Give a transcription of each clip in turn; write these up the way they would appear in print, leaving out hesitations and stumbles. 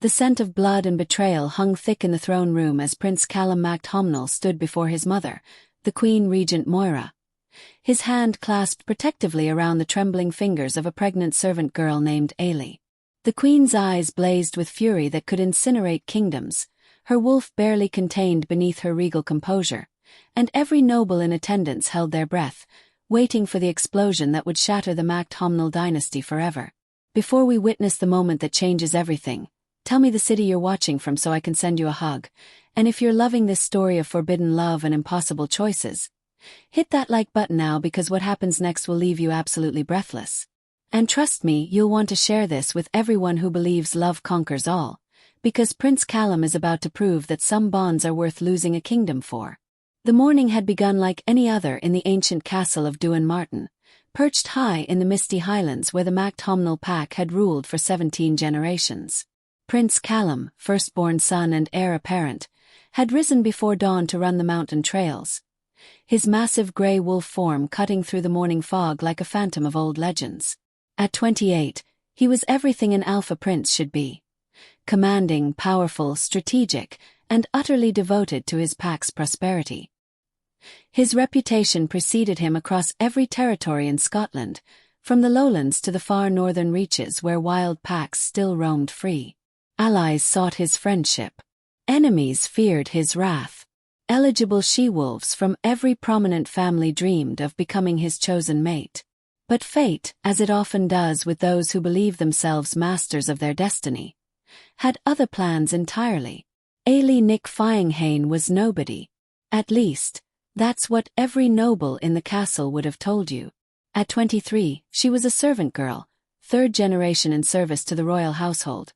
The scent of blood and betrayal hung thick in the throne room as Prince Callum MacDhòmhnaill stood before his mother, the Queen Regent Moira. His hand clasped protectively around the trembling fingers of a pregnant servant girl named Eilidh. The Queen's eyes blazed with fury that could incinerate kingdoms, her wolf barely contained beneath her regal composure, and every noble in attendance held their breath, waiting for the explosion that would shatter the MacDhòmhnaill dynasty forever. Before we witness the moment that changes everything, tell me the city you're watching from so I can send you a hug, and if you're loving this story of forbidden love and impossible choices, hit that like button now because what happens next will leave you absolutely breathless. And trust me, you'll want to share this with everyone who believes love conquers all, because Prince Callum is about to prove that some bonds are worth losing a kingdom for. The morning had begun like any other in the ancient castle of Duan Martin, perched high in the misty highlands where the MacDhòmhnaill pack had ruled for 17 generations. Prince Callum, firstborn son and heir apparent, had risen before dawn to run the mountain trails, his massive grey wolf form cutting through the morning fog like a phantom of old legends. At 28, he was everything an alpha prince should be: commanding, powerful, strategic, and utterly devoted to his pack's prosperity. His reputation preceded him across every territory in Scotland, from the lowlands to the far northern reaches where wild packs still roamed free. Allies sought his friendship. Enemies feared his wrath. Eligible she-wolves from every prominent family dreamed of becoming his chosen mate. But fate, as it often does with those who believe themselves masters of their destiny, had other plans entirely. Eilidh Nic Fianghane was nobody. At least, that's what every noble in the castle would have told you. At 23, she was a servant girl, third generation in service to the royal household.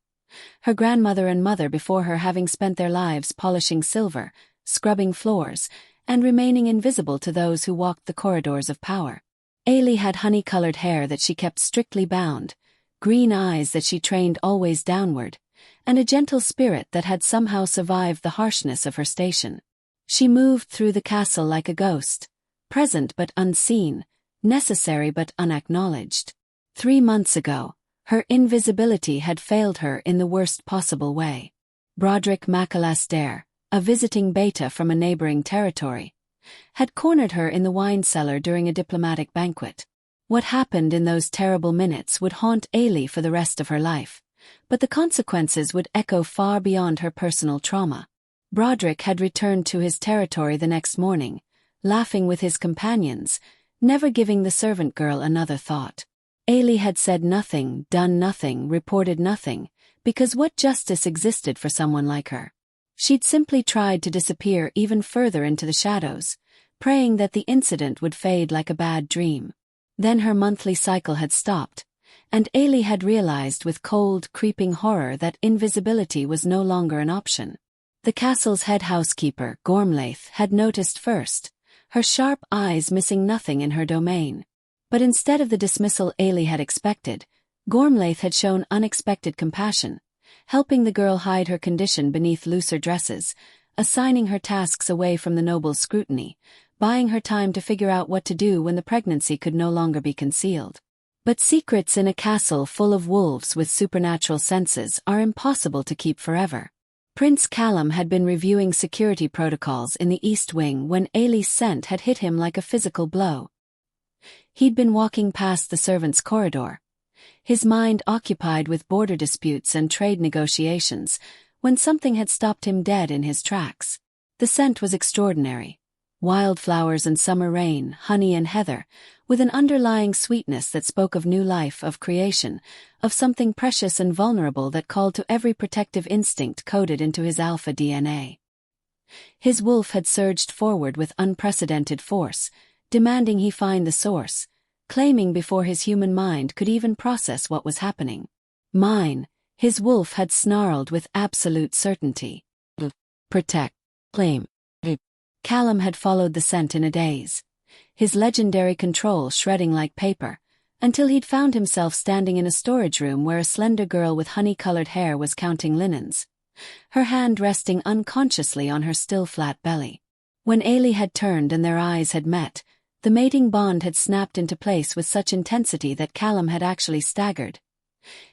Her grandmother and mother before her having spent their lives polishing silver, scrubbing floors, and remaining invisible to those who walked the corridors of power. Eilidh had honey-colored hair that she kept strictly bound, green eyes that she trained always downward, and a gentle spirit that had somehow survived the harshness of her station. She moved through the castle like a ghost, present but unseen, necessary but unacknowledged. 3 months ago, her invisibility had failed her in the worst possible way. Broderick MacAlister, a visiting beta from a neighboring territory, had cornered her in the wine cellar during a diplomatic banquet. What happened in those terrible minutes would haunt Eilidh for the rest of her life, but the consequences would echo far beyond her personal trauma. Broderick had returned to his territory the next morning, laughing with his companions, never giving the servant girl another thought. Eilidh had said nothing, done nothing, reported nothing, because what justice existed for someone like her? She'd simply tried to disappear even further into the shadows, praying that the incident would fade like a bad dream. Then her monthly cycle had stopped, and Eilidh had realized with cold, creeping horror that invisibility was no longer an option. The castle's head housekeeper, Gormlaith, had noticed first, her sharp eyes missing nothing in her domain. But instead of the dismissal Eilidh had expected, Gormlaith had shown unexpected compassion, helping the girl hide her condition beneath looser dresses, assigning her tasks away from the noble's scrutiny, buying her time to figure out what to do when the pregnancy could no longer be concealed. But secrets in a castle full of wolves with supernatural senses are impossible to keep forever. Prince Callum had been reviewing security protocols in the East Wing when Eilidh's scent had hit him like a physical blow. He'd been walking past the servants' corridor, his mind occupied with border disputes and trade negotiations, when something had stopped him dead in his tracks. The scent was extraordinary. Wildflowers and summer rain, honey and heather, with an underlying sweetness that spoke of new life, of creation, of something precious and vulnerable that called to every protective instinct coded into his alpha DNA. His wolf had surged forward with unprecedented force, demanding he find the source, claiming before his human mind could even process what was happening. Mine, his wolf had snarled with absolute certainty. Protect. Claim. Callum had followed the scent in a daze, his legendary control shredding like paper, until he'd found himself standing in a storage room where a slender girl with honey-colored hair was counting linens, her hand resting unconsciously on her still flat belly. When Eilidh had turned and their eyes had met, the mating bond had snapped into place with such intensity that Callum had actually staggered,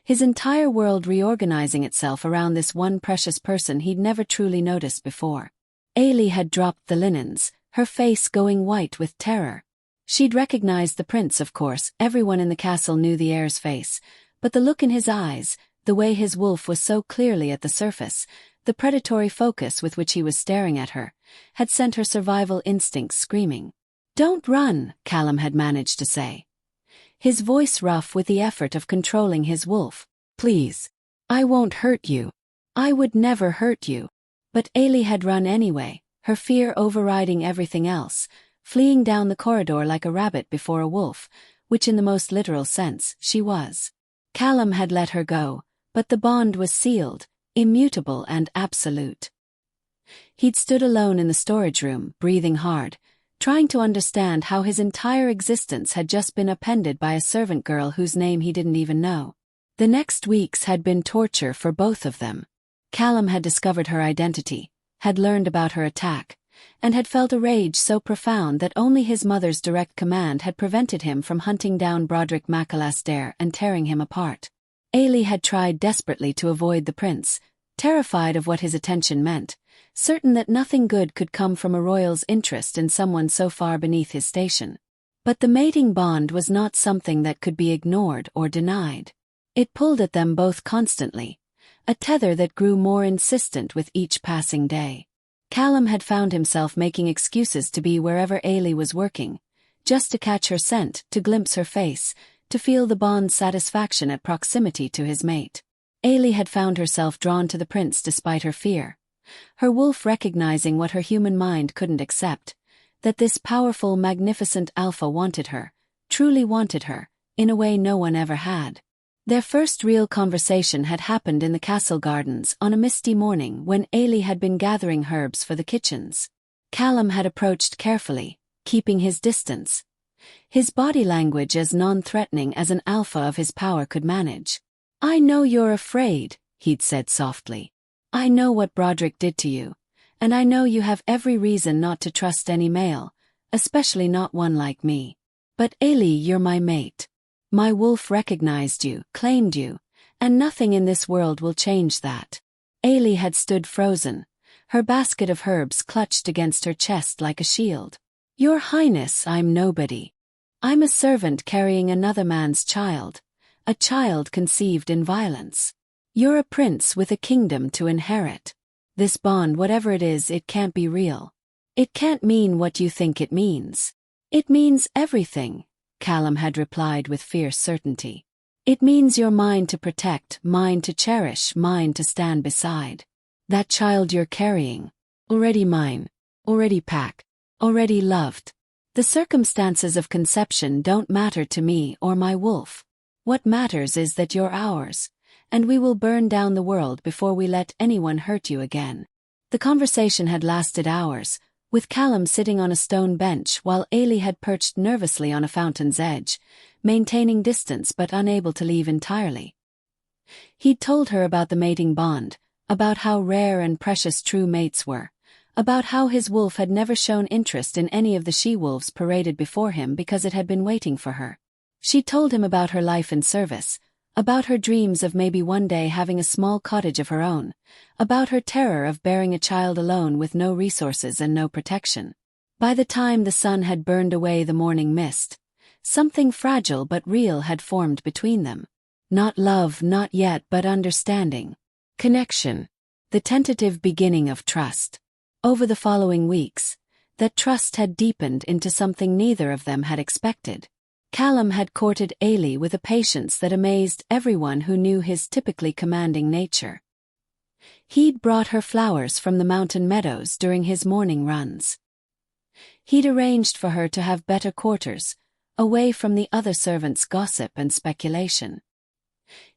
his entire world reorganizing itself around this one precious person he'd never truly noticed before. Eilidh had dropped the linens, her face going white with terror. She'd recognized the prince, of course. Everyone in the castle knew the heir's face, but the look in his eyes, the way his wolf was so clearly at the surface, the predatory focus with which he was staring at her, had sent her survival instincts screaming. "Don't run," Callum had managed to say, his voice rough with the effort of controlling his wolf. "Please. I won't hurt you. I would never hurt you." But Eilidh had run anyway, her fear overriding everything else, fleeing down the corridor like a rabbit before a wolf, which in the most literal sense, she was. Callum had let her go, but the bond was sealed, immutable and absolute. He'd stood alone in the storage room, breathing hard, trying to understand how his entire existence had just been appended by a servant girl whose name he didn't even know. The next weeks had been torture for both of them. Callum had discovered her identity, had learned about her attack, and had felt a rage so profound that only his mother's direct command had prevented him from hunting down Broderick MacAlasdair and tearing him apart. Eilidh had tried desperately to avoid the prince, terrified of what his attention meant, certain that nothing good could come from a royal's interest in someone so far beneath his station. But the mating bond was not something that could be ignored or denied. It pulled at them both constantly, a tether that grew more insistent with each passing day. Callum had found himself making excuses to be wherever Eilidh was working, just to catch her scent, to glimpse her face, to feel the bond's satisfaction at proximity to his mate. Eilidh had found herself drawn to the prince despite her fear, her wolf recognizing what her human mind couldn't accept, that this powerful, magnificent alpha wanted her, truly wanted her, in a way no one ever had. Their first real conversation had happened in the castle gardens on a misty morning when Eilidh had been gathering herbs for the kitchens. Callum had approached carefully, keeping his distance, his body language as non-threatening as an alpha of his power could manage. "I know you're afraid," he'd said softly. "I know what Broderick did to you, and I know you have every reason not to trust any male, especially not one like me. But Eilidh, you're my mate. My wolf recognized you, claimed you, and nothing in this world will change that." Eilidh had stood frozen, her basket of herbs clutched against her chest like a shield. "Your Highness, I'm nobody. I'm a servant carrying another man's child, a child conceived in violence. You're a prince with a kingdom to inherit. This bond, whatever it is, it can't be real. It can't mean what you think it means. It means everything," Callum had replied with fierce certainty. "It means you're mine to protect, mine to cherish, mine to stand beside. That child you're carrying, already mine, already packed, already loved. The circumstances of conception don't matter to me or my wolf. What matters is that you're ours, and we will burn down the world before we let anyone hurt you again." The conversation had lasted hours, with Callum sitting on a stone bench while Eilidh had perched nervously on a fountain's edge, maintaining distance but unable to leave entirely. He'd told her about the mating bond, about how rare and precious true mates were, about how his wolf had never shown interest in any of the she-wolves paraded before him because it had been waiting for her. She told him about her life in service, about her dreams of maybe one day having a small cottage of her own, about her terror of bearing a child alone with no resources and no protection. By the time the sun had burned away the morning mist, something fragile but real had formed between them. Not love, not yet, but understanding. Connection. The tentative beginning of trust. Over the following weeks, that trust had deepened into something neither of them had expected. Callum had courted Eilidh with a patience that amazed everyone who knew his typically commanding nature. He'd brought her flowers from the mountain meadows during his morning runs. He'd arranged for her to have better quarters, away from the other servants' gossip and speculation.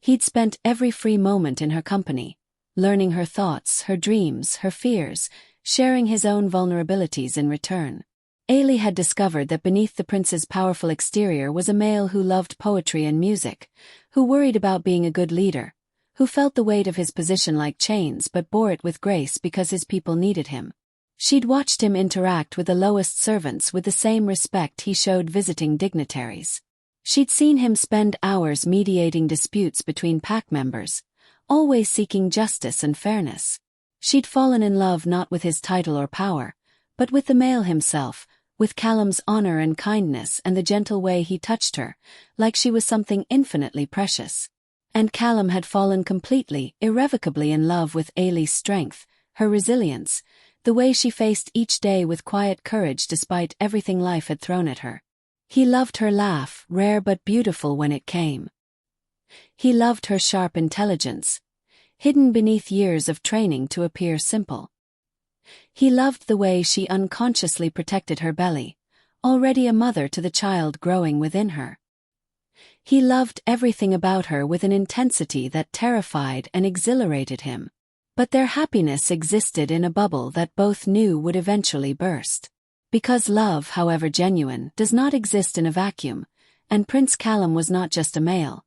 He'd spent every free moment in her company, learning her thoughts, her dreams, her fears, sharing his own vulnerabilities in return. Eilidh had discovered that beneath the prince's powerful exterior was a male who loved poetry and music, who worried about being a good leader, who felt the weight of his position like chains but bore it with grace because his people needed him. She'd watched him interact with the lowest servants with the same respect he showed visiting dignitaries. She'd seen him spend hours mediating disputes between pack members, always seeking justice and fairness. She'd fallen in love not with his title or power, but with the male himself, with Callum's honor and kindness and the gentle way he touched her, like she was something infinitely precious. And Callum had fallen completely, irrevocably in love with Eilidh's strength, her resilience, the way she faced each day with quiet courage despite everything life had thrown at her. He loved her laugh, rare but beautiful when it came. He loved her sharp intelligence, hidden beneath years of training to appear simple. He loved the way she unconsciously protected her belly, already a mother to the child growing within her. He loved everything about her with an intensity that terrified and exhilarated him. But their happiness existed in a bubble that both knew would eventually burst. Because love, however genuine, does not exist in a vacuum, and Prince Callum was not just a male.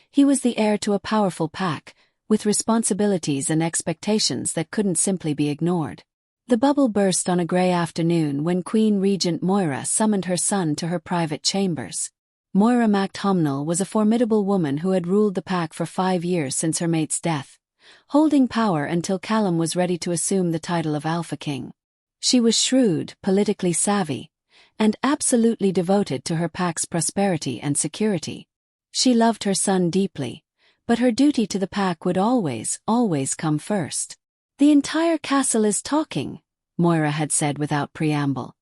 He was the heir to a powerful pack, with responsibilities and expectations that couldn't simply be ignored. The bubble burst on a grey afternoon when Queen Regent Moira summoned her son to her private chambers. Moira MacDhòmhnaill was a formidable woman who had ruled the pack for 5 years since her mate's death, holding power until Callum was ready to assume the title of Alpha King. She was shrewd, politically savvy, and absolutely devoted to her pack's prosperity and security. She loved her son deeply, but her duty to the pack would always come first. "The entire castle is talking," Moira had said without preamble,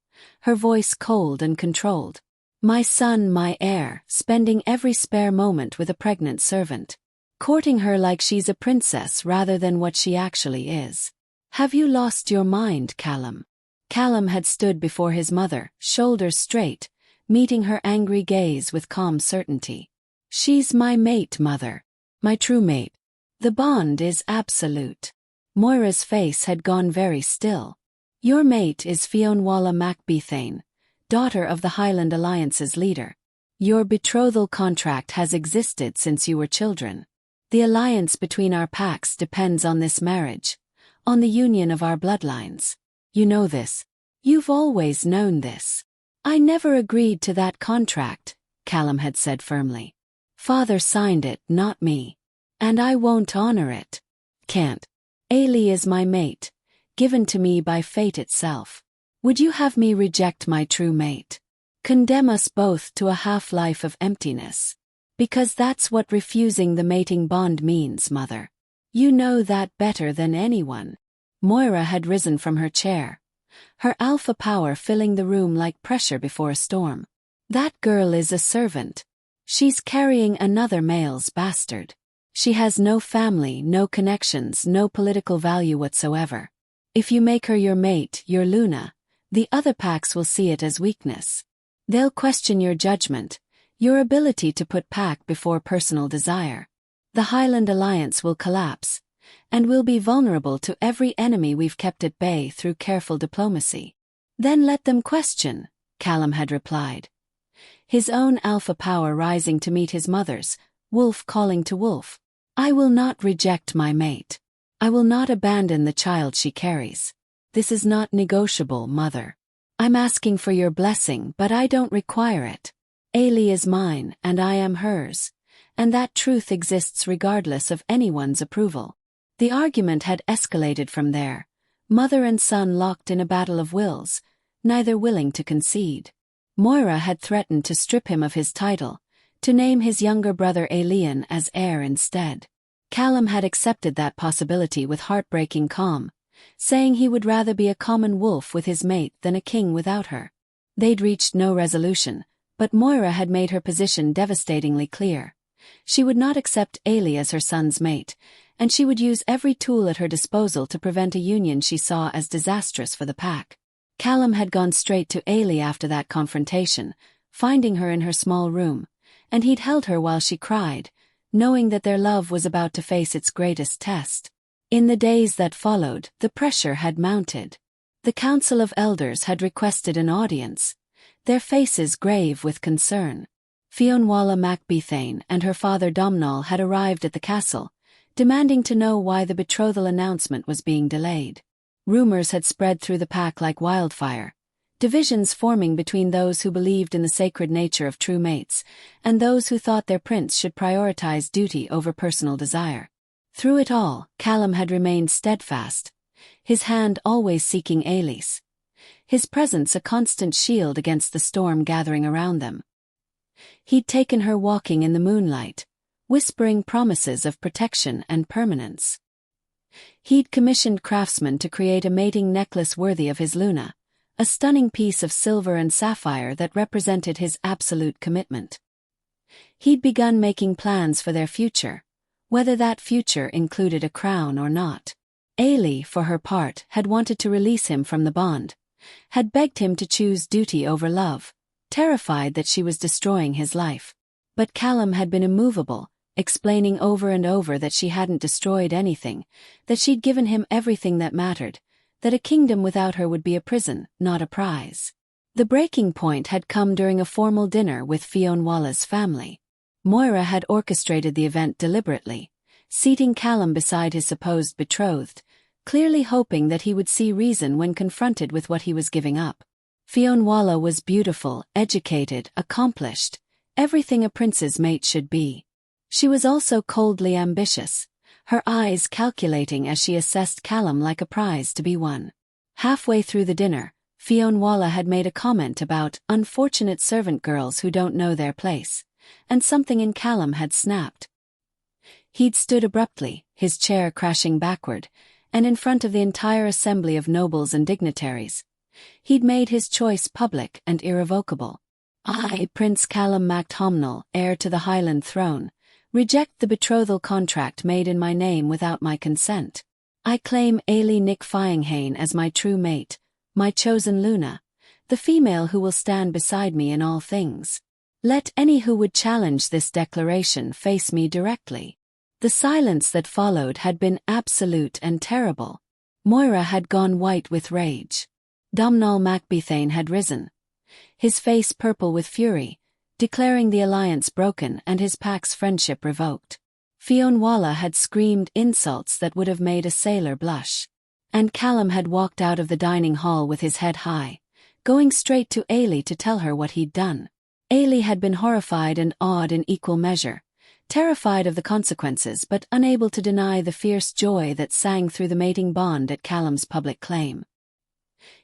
her voice cold and controlled. "My son, my heir, spending every spare moment with a pregnant servant, courting her like she's a princess rather than what she actually is. Have you lost your mind, Callum?" Callum had stood before his mother, shoulders straight, meeting her angry gaze with calm certainty. "She's my mate, mother. My true mate. The bond is absolute." Moira's face had gone very still. "Your mate is Fionnuala MacDhòmhnaill, daughter of the Highland Alliance's leader. Your betrothal contract has existed since you were children. The alliance between our packs depends on this marriage, on the union of our bloodlines. You know this. You've always known this." "I never agreed to that contract," Callum had said firmly. "Father signed it, not me. And I won't honor it. Can't. Eilidh is my mate, given to me by fate itself. Would you have me reject my true mate? Condemn us both to a half-life of emptiness? Because that's what refusing the mating bond means, mother. You know that better than anyone." Moira had risen from her chair, her alpha power filling the room like pressure before a storm. "That girl is a servant. She's carrying another male's bastard. She has no family, no connections, no political value whatsoever. If you make her your mate, your Luna, the other packs will see it as weakness. They'll question your judgment, your ability to put pack before personal desire. The Highland Alliance will collapse, and we'll be vulnerable to every enemy we've kept at bay through careful diplomacy." "Then let them question," Callum had replied, his own alpha power rising to meet his mother's, wolf calling to wolf. "I will not reject my mate. I will not abandon the child she carries. This is not negotiable, mother. I'm asking for your blessing, but I don't require it. Eilidh is mine, and I am hers, and that truth exists regardless of anyone's approval." The argument had escalated from there, mother and son locked in a battle of wills, neither willing to concede. Moira had threatened to strip him of his title, to name his younger brother Eilidh as heir instead. Callum had accepted that possibility with heartbreaking calm, saying he would rather be a common wolf with his mate than a king without her. They'd reached no resolution, but Moira had made her position devastatingly clear. She would not accept Eilidh as her son's mate, and she would use every tool at her disposal to prevent a union she saw as disastrous for the pack. Callum had gone straight to Eilidh after that confrontation, finding her in her small room, and he'd held her while she cried, knowing that their love was about to face its greatest test. In the days that followed, the pressure had mounted. The Council of Elders had requested an audience, their faces grave with concern. Fionnuala MacDhòmhnaill and her father Domhnaill had arrived at the castle, demanding to know why the betrothal announcement was being delayed. Rumors had spread through the pack like wildfire, divisions forming between those who believed in the sacred nature of true mates, and those who thought their prince should prioritize duty over personal desire. Through it all, Callum had remained steadfast, his hand always seeking Eilidh's, his presence a constant shield against the storm gathering around them. He'd taken her walking in the moonlight, whispering promises of protection and permanence. He'd commissioned craftsmen to create a mating necklace worthy of his Luna, a stunning piece of silver and sapphire that represented his absolute commitment. He'd begun making plans for their future, whether that future included a crown or not. Eilidh, for her part, had wanted to release him from the bond, had begged him to choose duty over love, terrified that she was destroying his life. But Callum had been immovable, explaining over and over that she hadn't destroyed anything, that she'd given him everything that mattered, that a kingdom without her would be a prison, not a prize. The breaking point had come during a formal dinner with Fionnuala's family. Moira had orchestrated the event deliberately, seating Callum beside his supposed betrothed, clearly hoping that he would see reason when confronted with what he was giving up. Fionnuala was beautiful, educated, accomplished, everything a prince's mate should be. She was also coldly ambitious, her eyes calculating as she assessed Callum like a prize to be won. Halfway through the dinner, Fionnuala had made a comment about unfortunate servant girls who don't know their place, and something in Callum had snapped. He'd stood abruptly, his chair crashing backward, and in front of the entire assembly of nobles and dignitaries. He'd made his choice public and irrevocable. I, Prince Callum MacDhòmhnaill, heir to the Highland throne, reject the betrothal contract made in my name without my consent. I claim Eilidh Fianghane as my true mate, my chosen Luna, the female who will stand beside me in all things. Let any who would challenge this declaration face me directly. The silence that followed had been absolute and terrible. Moira had gone white with rage. Domhnall MacDhòmhnaill had risen, his face purple with fury, declaring the alliance broken and his pack's friendship revoked. Fionnuala had screamed insults that would have made a sailor blush. And Callum had walked out of the dining hall with his head high, going straight to Eilidh to tell her what he'd done. Eilidh had been horrified and awed in equal measure, terrified of the consequences but unable to deny the fierce joy that sang through the mating bond at Callum's public claim.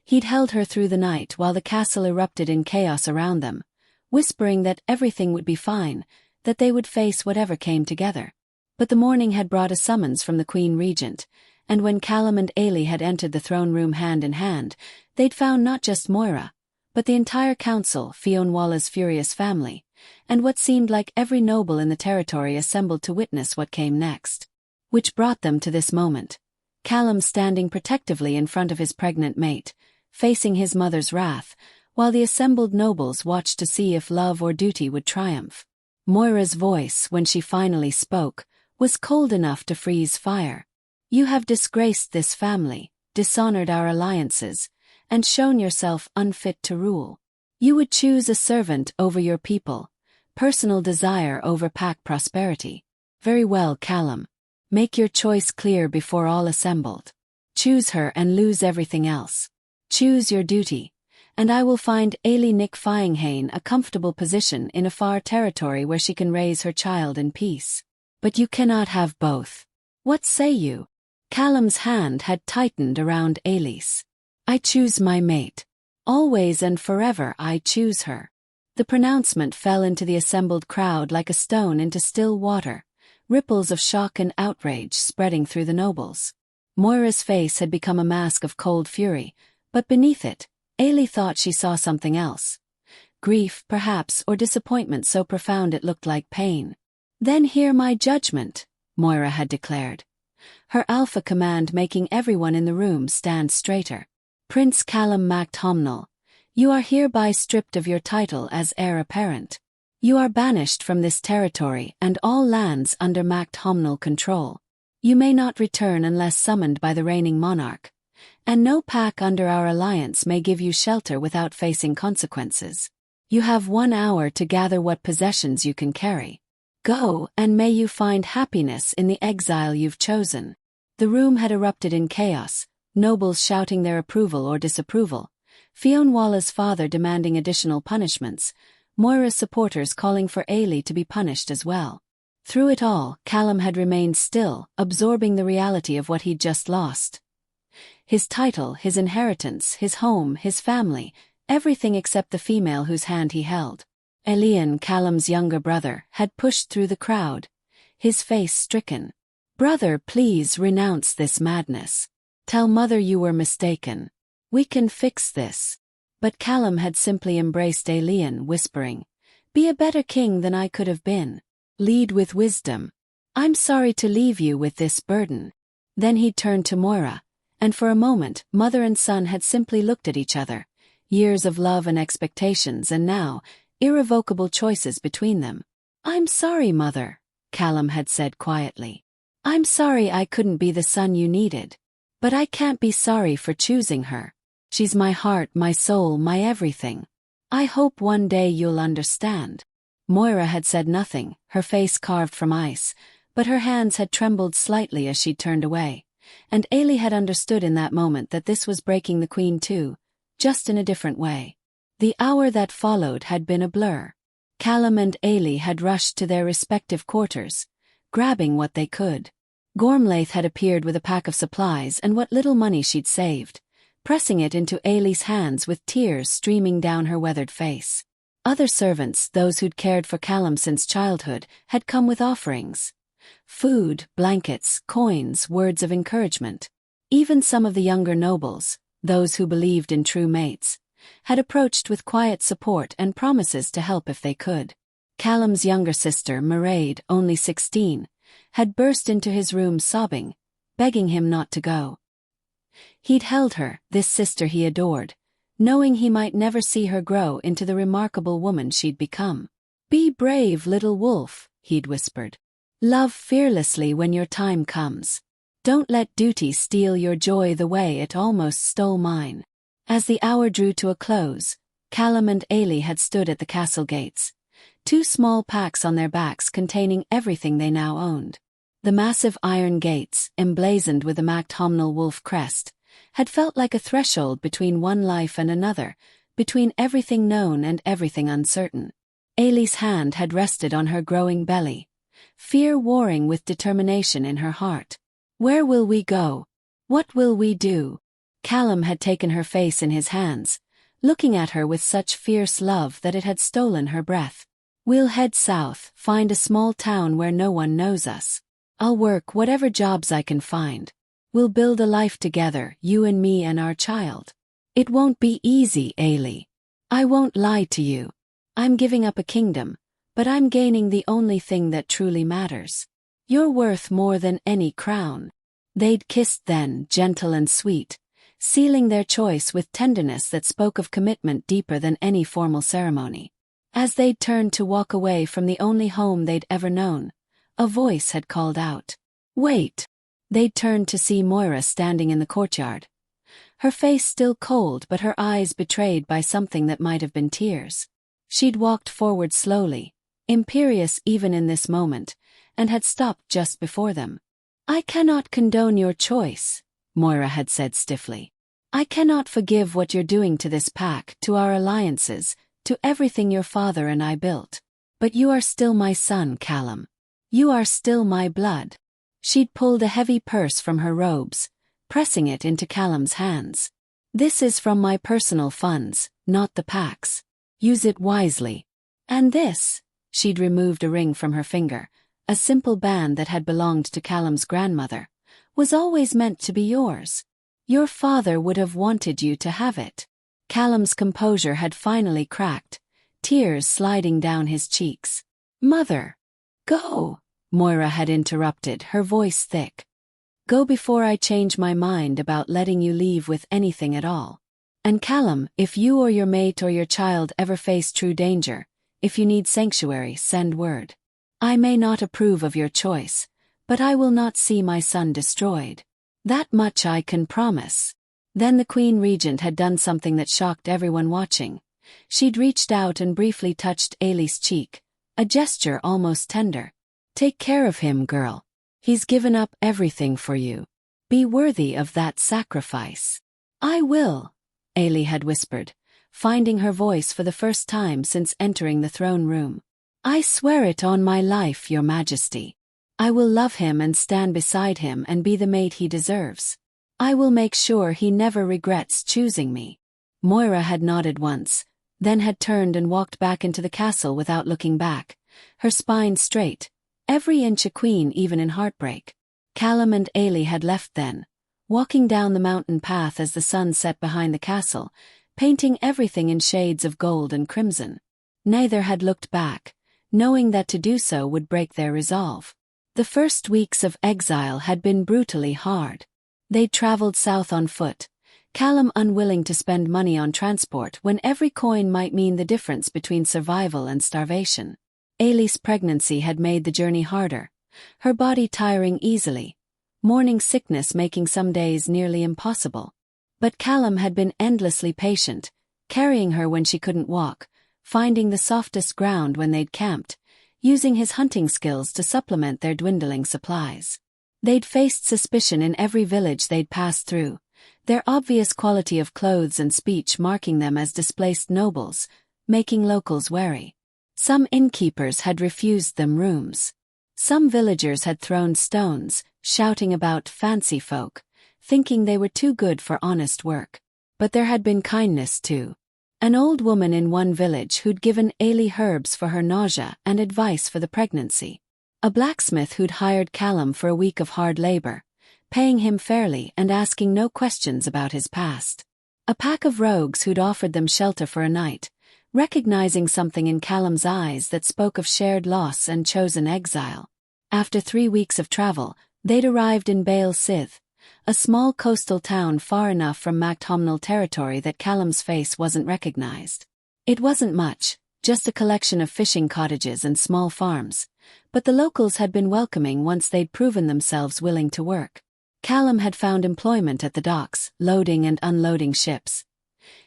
He'd held her through the night while the castle erupted in chaos around them, whispering that everything would be fine, that they would face whatever came together. But the morning had brought a summons from the Queen Regent, and when Callum and Eilidh had entered the throne room hand in hand, they'd found not just Moira, but the entire council, Fionnuala's furious family, and what seemed like every noble in the territory assembled to witness what came next. Which brought them to this moment. Callum standing protectively in front of his pregnant mate, facing his mother's wrath, while the assembled nobles watched to see if love or duty would triumph. Moira's voice, when she finally spoke, was cold enough to freeze fire. You have disgraced this family, dishonored our alliances, and shown yourself unfit to rule. You would choose a servant over your people, personal desire over pack prosperity. Very well, Callum. Make your choice clear before all assembled. Choose her and lose everything else. Choose your duty, and I will find Eilidh Fianghane a comfortable position in a far territory where she can raise her child in peace. But you cannot have both. What say you? Callum's hand had tightened around Eilidh's. I choose my mate. Always and forever I choose her. The pronouncement fell into the assembled crowd like a stone into still water, ripples of shock and outrage spreading through the nobles. Moira's face had become a mask of cold fury, but beneath it, Eilidh thought she saw something else. Grief, perhaps, or disappointment so profound it looked like pain. Then hear my judgment, Moira had declared, her alpha command making everyone in the room stand straighter. Prince Callum MacDhòmhnaill, you are hereby stripped of your title as heir apparent. You are banished from this territory and all lands under MacDhòmhnaill control. You may not return unless summoned by the reigning monarch, and no pack under our alliance may give you shelter without facing consequences. You have 1 hour to gather what possessions you can carry. Go, and may you find happiness in the exile you've chosen. The room had erupted in chaos, nobles shouting their approval or disapproval, Fionnuala's father demanding additional punishments, Moira's supporters calling for Eilidh to be punished as well. Through it all, Callum had remained still, absorbing the reality of what he'd just lost. His title, his inheritance, his home, his family, everything except the female whose hand he held. Eilidh, Callum's younger brother, had pushed through the crowd, his face stricken. "Brother, please renounce this madness. Tell Mother you were mistaken. We can fix this." But Callum had simply embraced Eilidh, whispering, "Be a better king than I could have been. Lead with wisdom. I'm sorry to leave you with this burden." Then he turned to Moira, and for a moment, mother and son had simply looked at each other. Years of love and expectations, and now, irrevocable choices between them. "I'm sorry, Mother," Callum had said quietly. "I'm sorry I couldn't be the son you needed. But I can't be sorry for choosing her. She's my heart, my soul, my everything. I hope one day you'll understand." Moira had said nothing, her face carved from ice, but her hands had trembled slightly as she turned away. And Eilidh had understood in that moment that this was breaking the Queen too, just in a different way. The hour that followed had been a blur. Callum and Eilidh had rushed to their respective quarters, grabbing what they could. Gormlaith had appeared with a pack of supplies and what little money she'd saved, pressing it into Eilidh's hands with tears streaming down her weathered face. Other servants, those who'd cared for Callum since childhood, had come with offerings. Food, blankets, coins, words of encouragement. Even some of the younger nobles, those who believed in true mates, had approached with quiet support and promises to help if they could. Callum's younger sister, Mairead, only 16, had burst into his room sobbing, begging him not to go. He'd held her, this sister he adored, knowing he might never see her grow into the remarkable woman she'd become. "Be brave, little wolf," he'd whispered. "Love fearlessly when your time comes. Don't let duty steal your joy the way it almost stole mine." As the hour drew to a close, Callum and Eilidh had stood at the castle gates, two small packs on their backs containing everything they now owned. The massive iron gates, emblazoned with the MacDhòmhnaill wolf crest, had felt like a threshold between one life and another, between everything known and everything uncertain. Eilidh's hand had rested on her growing belly, fear warring with determination in her heart. "Where will we go? What will we do?" Callum had taken her face in his hands, looking at her with such fierce love that it had stolen her breath. "We'll head south, find a small town where no one knows us. I'll work whatever jobs I can find. We'll build a life together, you and me and our child. It won't be easy, Eilidh. I won't lie to you. I'm giving up a kingdom, but I'm gaining the only thing that truly matters. You're worth more than any crown." They'd kissed then, gentle and sweet, sealing their choice with tenderness that spoke of commitment deeper than any formal ceremony. As they'd turned to walk away from the only home they'd ever known, a voice had called out, "Wait." They'd turned to see Moira standing in the courtyard, her face still cold but her eyes betrayed by something that might have been tears. She'd walked forward slowly, imperious even in this moment, and had stopped just before them. "I cannot condone your choice," Moira had said stiffly. "I cannot forgive what you're doing to this pack, to our alliances, to everything your father and I built. But you are still my son, Callum. You are still my blood." She'd pulled a heavy purse from her robes, pressing it into Callum's hands. "This is from my personal funds, not the pack's. Use it wisely. And this," she'd removed a ring from her finger, a simple band that had belonged to Callum's grandmother, "was always meant to be yours. Your father would have wanted you to have it." Callum's composure had finally cracked, tears sliding down his cheeks. "Mother." "Go," Moira had interrupted, her voice thick. "Go before I change my mind about letting you leave with anything at all. And Callum, if you or your mate or your child ever face true danger, if you need sanctuary, send word. I may not approve of your choice, but I will not see my son destroyed. That much I can promise." Then the Queen Regent had done something that shocked everyone watching. She'd reached out and briefly touched Eilidh's cheek, a gesture almost tender. "Take care of him, girl. He's given up everything for you. Be worthy of that sacrifice." "I will," Eilidh had whispered, finding her voice for the first time since entering the throne room. "I swear it on my life, Your Majesty. I will love him and stand beside him and be the mate he deserves. I will make sure he never regrets choosing me." Moira had nodded once, then had turned and walked back into the castle without looking back, her spine straight, every inch a queen even in heartbreak. Callum and Eilidh had left then, walking down the mountain path as the sun set behind the castle, painting everything in shades of gold and crimson. Neither had looked back, knowing that to do so would break their resolve. The first weeks of exile had been brutally hard. They'd traveled south on foot, Callum unwilling to spend money on transport when every coin might mean the difference between survival and starvation. Eilidh's pregnancy had made the journey harder, her body tiring easily, morning sickness making some days nearly impossible. But Callum had been endlessly patient, carrying her when she couldn't walk, finding the softest ground when they'd camped, using his hunting skills to supplement their dwindling supplies. They'd faced suspicion in every village they'd passed through, their obvious quality of clothes and speech marking them as displaced nobles, making locals wary. Some innkeepers had refused them rooms. Some villagers had thrown stones, shouting about fancy folk, thinking they were too good for honest work. But there had been kindness too. An old woman in one village who'd given Eilidh herbs for her nausea and advice for the pregnancy. A blacksmith who'd hired Callum for a week of hard labor, paying him fairly and asking no questions about his past. A pack of rogues who'd offered them shelter for a night, recognizing something in Callum's eyes that spoke of shared loss and chosen exile. After 3 weeks of travel, they'd arrived in Baal Sith, a small coastal town far enough from MacDhòmhnaill territory that Callum's face wasn't recognized. It wasn't much, just a collection of fishing cottages and small farms, but the locals had been welcoming once they'd proven themselves willing to work. Callum had found employment at the docks, loading and unloading ships.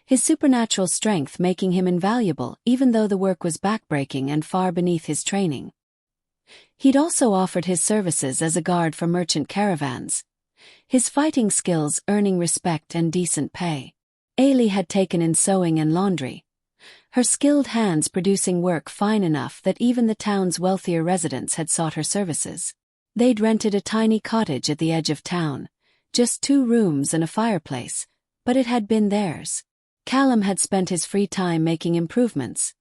His supernatural strength making him invaluable even though the work was backbreaking and far beneath his training. He'd also offered his services as a guard for merchant caravans, his fighting skills earning respect and decent pay. Eilidh had taken in sewing and laundry, her skilled hands producing work fine enough that even the town's wealthier residents had sought her services. They'd rented a tiny cottage at the edge of town, just 2 rooms and a fireplace, but it had been theirs. Callum had spent his free time making improvements,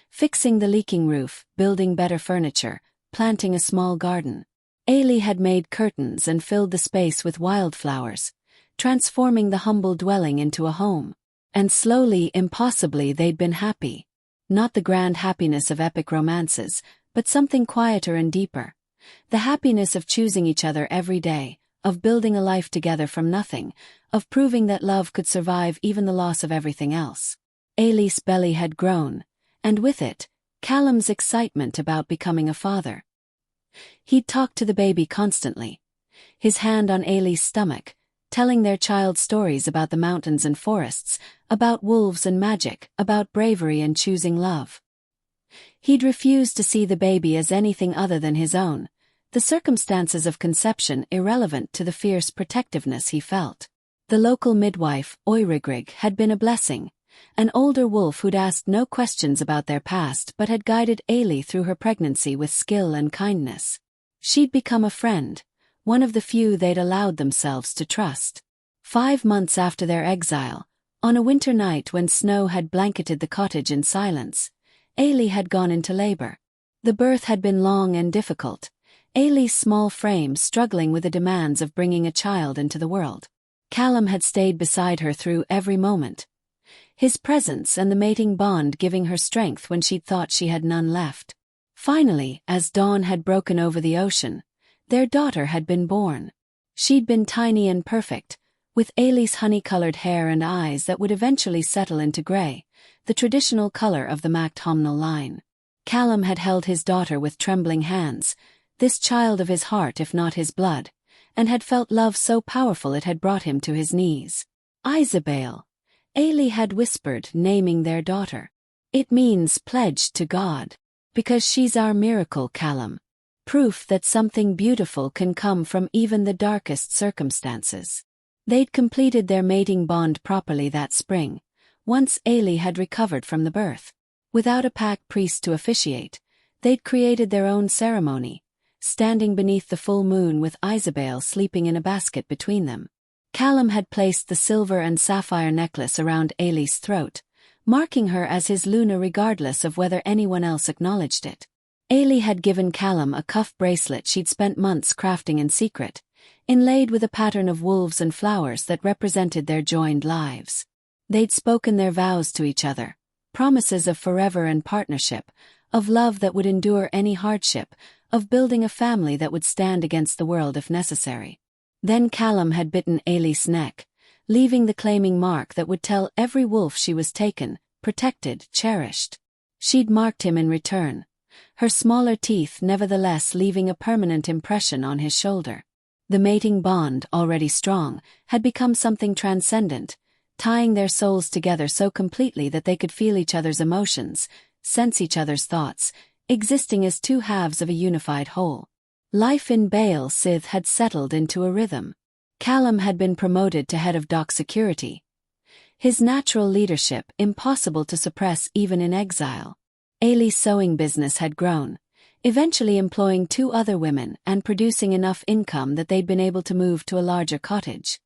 fixing the leaking roof, building better furniture, planting a small garden. Eilidh had made curtains and filled the space with wildflowers, transforming the humble dwelling into a home. And slowly, impossibly, they'd been happy. Not the grand happiness of epic romances, but something quieter and deeper. The happiness of choosing each other every day, of building a life together from nothing, of proving that love could survive even the loss of everything else. Eilidh's belly had grown, and with it, Callum's excitement about becoming a father. He'd talk to the baby constantly, his hand on Eilidh's stomach, telling their child stories about the mountains and forests, about wolves and magic, about bravery and choosing love. He'd refused to see the baby as anything other than his own, the circumstances of conception irrelevant to the fierce protectiveness he felt. The local midwife, Eilidh, had been a blessing, an older wolf who'd asked no questions about their past but had guided Eilidh through her pregnancy with skill and kindness. She'd become a friend, one of the few they'd allowed themselves to trust. 5 months after their exile, on a winter night when snow had blanketed the cottage in silence, Eilidh had gone into labor. The birth had been long and difficult, Eilidh's small frame struggling with the demands of bringing a child into the world. Callum had stayed beside her through every moment, his presence and the mating bond giving her strength when she'd thought she had none left. Finally, as dawn had broken over the ocean, their daughter had been born. She'd been tiny and perfect, with Eilidh's honey-colored hair and eyes that would eventually settle into grey, the traditional color of the MacDhòmhnaill line. Callum had held his daughter with trembling hands, this child of his heart if not his blood, and had felt love so powerful it had brought him to his knees. Isabel, Eilidh had whispered, naming their daughter. It means pledged to God. Because she's our miracle, Callum. Proof that something beautiful can come from even the darkest circumstances. They'd completed their mating bond properly that spring, once Eilidh had recovered from the birth. Without a pack priest to officiate, they'd created their own ceremony, standing beneath the full moon with Isabel sleeping in a basket between them. Callum had placed the silver and sapphire necklace around Eilidh's throat, marking her as his Luna regardless of whether anyone else acknowledged it. Eilidh had given Callum a cuff bracelet she'd spent months crafting in secret, inlaid with a pattern of wolves and flowers that represented their joined lives. They'd spoken their vows to each other, promises of forever and partnership, of love that would endure any hardship, of building a family that would stand against the world if necessary. Then Callum had bitten Eilidh's neck, leaving the claiming mark that would tell every wolf she was taken, protected, cherished. She'd marked him in return, her smaller teeth nevertheless leaving a permanent impression on his shoulder. The mating bond, already strong, had become something transcendent, tying their souls together so completely that they could feel each other's emotions, sense each other's thoughts, existing as two halves of a unified whole. Life in Baal Sith had settled into a rhythm. Callum had been promoted to head of dock security, his natural leadership impossible to suppress even in exile. Eilidh's sewing business had grown, eventually employing 2 other women and producing enough income that they'd been able to move to a larger cottage.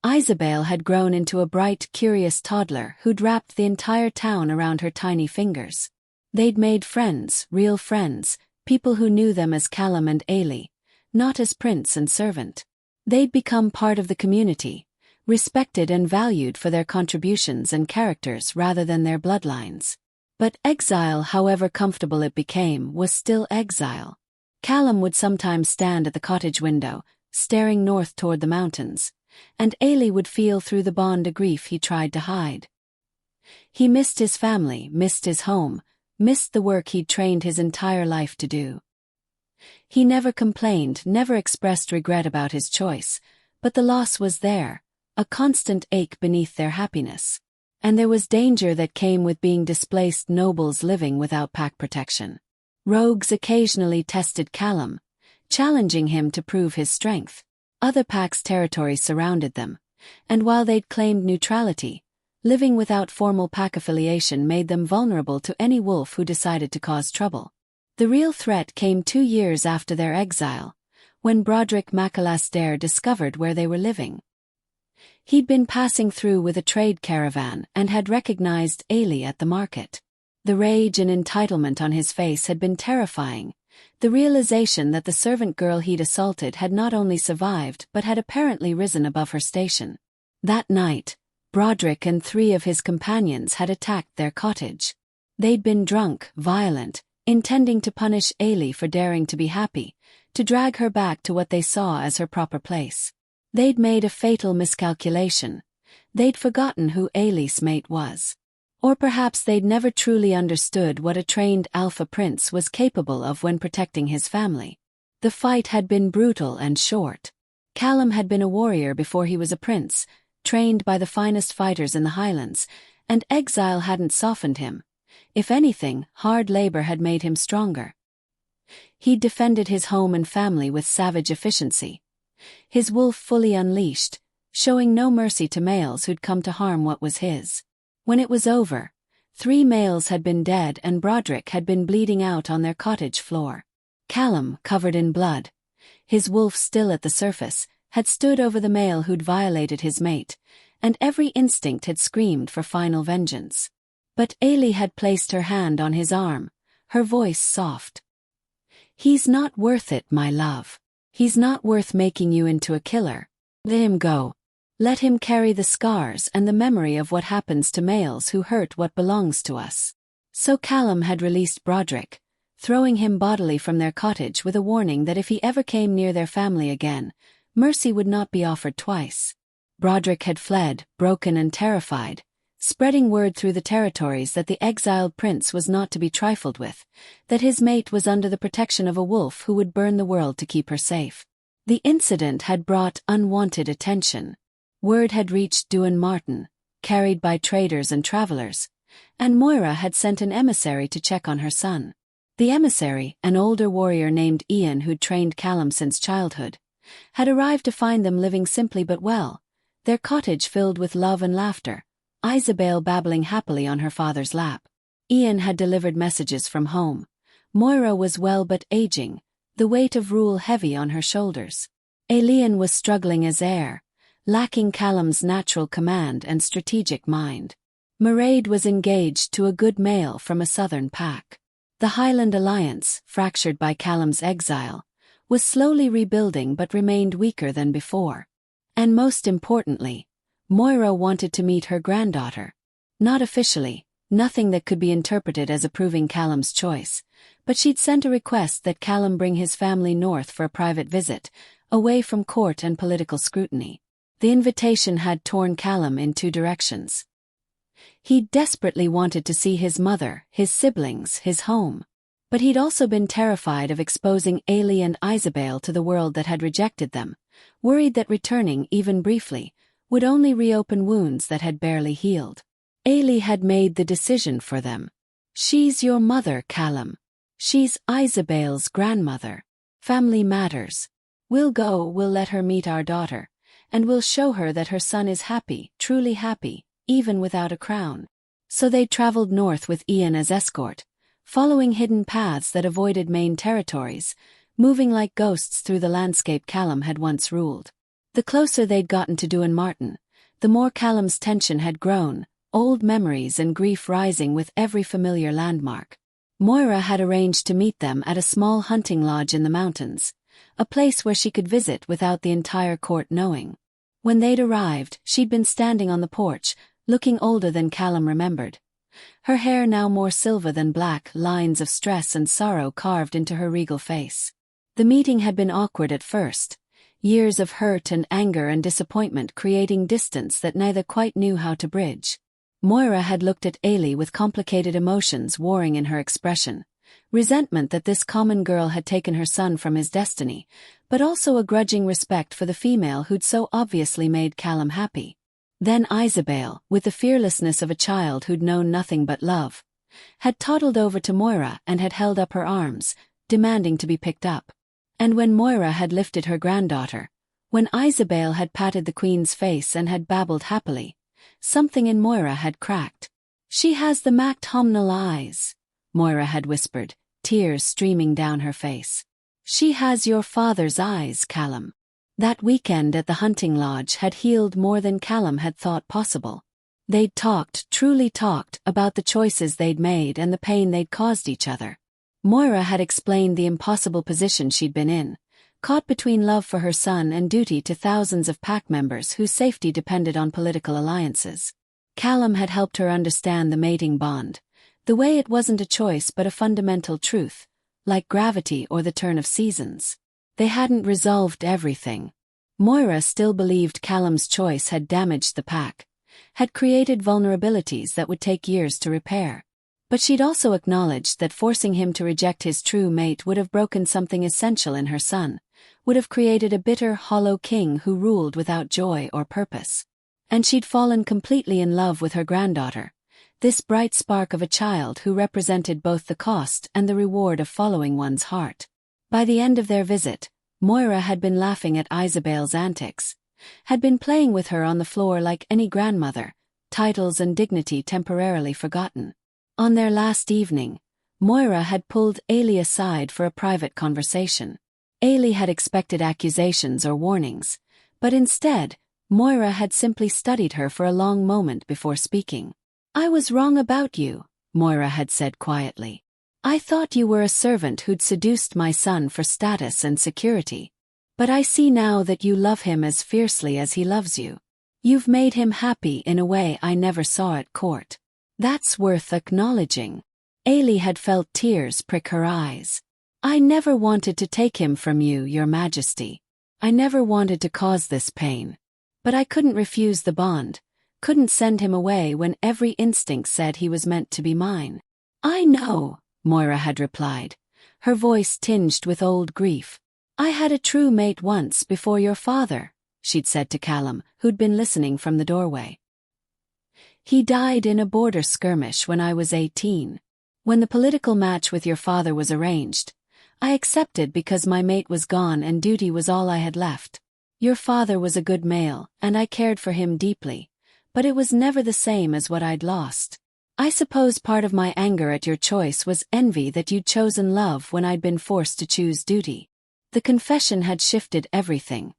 Isabel had grown into a bright, curious toddler who'd wrapped the entire town around her tiny fingers. They'd made friends, real friends, people who knew them as Callum and Eilidh, not as prince and servant. They'd become part of the community, respected and valued for their contributions and characters rather than their bloodlines. But exile, however comfortable it became, was still exile. Callum would sometimes stand at the cottage window, staring north toward the mountains, and Eilidh would feel through the bond a grief he tried to hide. He missed his family, missed his home, missed the work he'd trained his entire life to do. He never complained, never expressed regret about his choice, but the loss was there, a constant ache beneath their happiness. And there was danger that came with being displaced nobles living without pack protection. Rogues occasionally tested Callum, challenging him to prove his strength. Other packs' territories surrounded them, and while they'd claimed neutrality, living without formal pack affiliation made them vulnerable to any wolf who decided to cause trouble. The real threat came 2 years after their exile, when Broderick MacAlasdair discovered where they were living. He'd been passing through with a trade caravan and had recognized Eilidh at the market. The rage and entitlement on his face had been terrifying, the realization that the servant girl he'd assaulted had not only survived but had apparently risen above her station. That night, Broderick and 3 of his companions had attacked their cottage. They'd been drunk, violent, intending to punish Eilidh for daring to be happy, to drag her back to what they saw as her proper place. They'd made a fatal miscalculation. They'd forgotten who Eilidh's mate was. Or perhaps they'd never truly understood what a trained alpha prince was capable of when protecting his family. The fight had been brutal and short. Callum had been a warrior before he was a prince, trained by the finest fighters in the Highlands, and exile hadn't softened him. If anything, hard labor had made him stronger. He'd defended his home and family with savage efficiency, his wolf fully unleashed, showing no mercy to males who'd come to harm what was his. When it was over, 3 males had been dead and Broderick had been bleeding out on their cottage floor. Callum, covered in blood, his wolf still at the surface, had stood over the male who'd violated his mate, and every instinct had screamed for final vengeance. But Eilidh had placed her hand on his arm, her voice soft. "He's not worth it, my love. He's not worth making you into a killer. Let him go. Let him carry the scars and the memory of what happens to males who hurt what belongs to us." So Callum had released Broderick, throwing him bodily from their cottage with a warning that if he ever came near their family again, mercy would not be offered twice. Broderick had fled, broken and terrified, spreading word through the territories that the exiled prince was not to be trifled with, that his mate was under the protection of a wolf who would burn the world to keep her safe. The incident had brought unwanted attention. Word had reached Duan Martin, carried by traders and travelers, and Moira had sent an emissary to check on her son. The emissary, an older warrior named Ian who'd trained Callum since childhood, had arrived to find them living simply but well, their cottage filled with love and laughter, Isabel babbling happily on her father's lap. Ian had delivered messages from home. Moira was well but aging, the weight of rule heavy on her shoulders. Eilidh was struggling as heir, lacking Callum's natural command and strategic mind. Mairead was engaged to a good male from a southern pack. The Highland alliance, fractured by Callum's exile, was slowly rebuilding but remained weaker than before. And most importantly, Moira wanted to meet her granddaughter. Not officially, nothing that could be interpreted as approving Callum's choice, but she'd sent a request that Callum bring his family north for a private visit, away from court and political scrutiny. The invitation had torn Callum in two directions. He desperately wanted to see his mother, his siblings, his home. But he'd also been terrified of exposing Eilidh and Isabel to the world that had rejected them, worried that returning, even briefly, would only reopen wounds that had barely healed. Eilidh had made the decision for them. She's your mother, Callum. She's Isabel's grandmother. Family matters. We'll let her meet our daughter, and we'll show her that her son is happy, truly happy, even without a crown. So they traveled north with Ian as escort, following hidden paths that avoided main territories, moving like ghosts through the landscape Callum had once ruled. The closer they'd gotten to Martin, the more Callum's tension had grown, old memories and grief rising with every familiar landmark. Moira had arranged to meet them at a small hunting lodge in the mountains, a place where she could visit without the entire court knowing. When they'd arrived, she'd been standing on the porch, looking older than Callum remembered. Her hair now more silver than black, lines of stress and sorrow carved into her regal face. The meeting had been awkward at first, years of hurt and anger and disappointment creating distance that neither quite knew how to bridge. Moira had looked at Eilidh with complicated emotions warring in her expression. Resentment that this common girl had taken her son from his destiny, but also a grudging respect for the female who'd so obviously made Callum happy. Then Isabel, with the fearlessness of a child who'd known nothing but love, had toddled over to Moira and had held up her arms, demanding to be picked up. And when Moira had lifted her granddaughter, when Isabel had patted the Queen's face and had babbled happily, something in Moira had cracked. "She has the MacDhòmhnaill eyes," Moira had whispered, tears streaming down her face. "She has your father's eyes, Callum." That weekend at the hunting lodge had healed more than Callum had thought possible. They'd talked, truly talked, about the choices they'd made and the pain they'd caused each other. Moira had explained the impossible position she'd been in, caught between love for her son and duty to thousands of pack members whose safety depended on political alliances. Callum had helped her understand the mating bond, the way it wasn't a choice but a fundamental truth, like gravity or the turn of seasons. They hadn't resolved everything. Moira still believed Callum's choice had damaged the pack, had created vulnerabilities that would take years to repair. But she'd also acknowledged that forcing him to reject his true mate would have broken something essential in her son, would have created a bitter, hollow king who ruled without joy or purpose. And she'd fallen completely in love with her granddaughter, this bright spark of a child who represented both the cost and the reward of following one's heart. By the end of their visit, Moira had been laughing at Isabel's antics, had been playing with her on the floor like any grandmother, titles and dignity temporarily forgotten. On their last evening, Moira had pulled Eilidh aside for a private conversation. Eilidh had expected accusations or warnings, but instead, Moira had simply studied her for a long moment before speaking. "I was wrong about you," Moira had said quietly. "I thought you were a servant who'd seduced my son for status and security. But I see now that you love him as fiercely as he loves you. You've made him happy in a way I never saw at court. That's worth acknowledging." Eilidh had felt tears prick her eyes. "I never wanted to take him from you, Your Majesty. I never wanted to cause this pain. But I couldn't refuse the bond, couldn't send him away when every instinct said he was meant to be mine." "I know," Moira had replied, her voice tinged with old grief. "I had a true mate once before your father," she'd said to Callum, who'd been listening from the doorway. "He died in a border skirmish when I was 18. When the political match with your father was arranged, I accepted because my mate was gone and duty was all I had left. Your father was a good male, and I cared for him deeply, but it was never the same as what I'd lost. I suppose part of my anger at your choice was envy that you'd chosen love when I'd been forced to choose duty. The confession had shifted everything.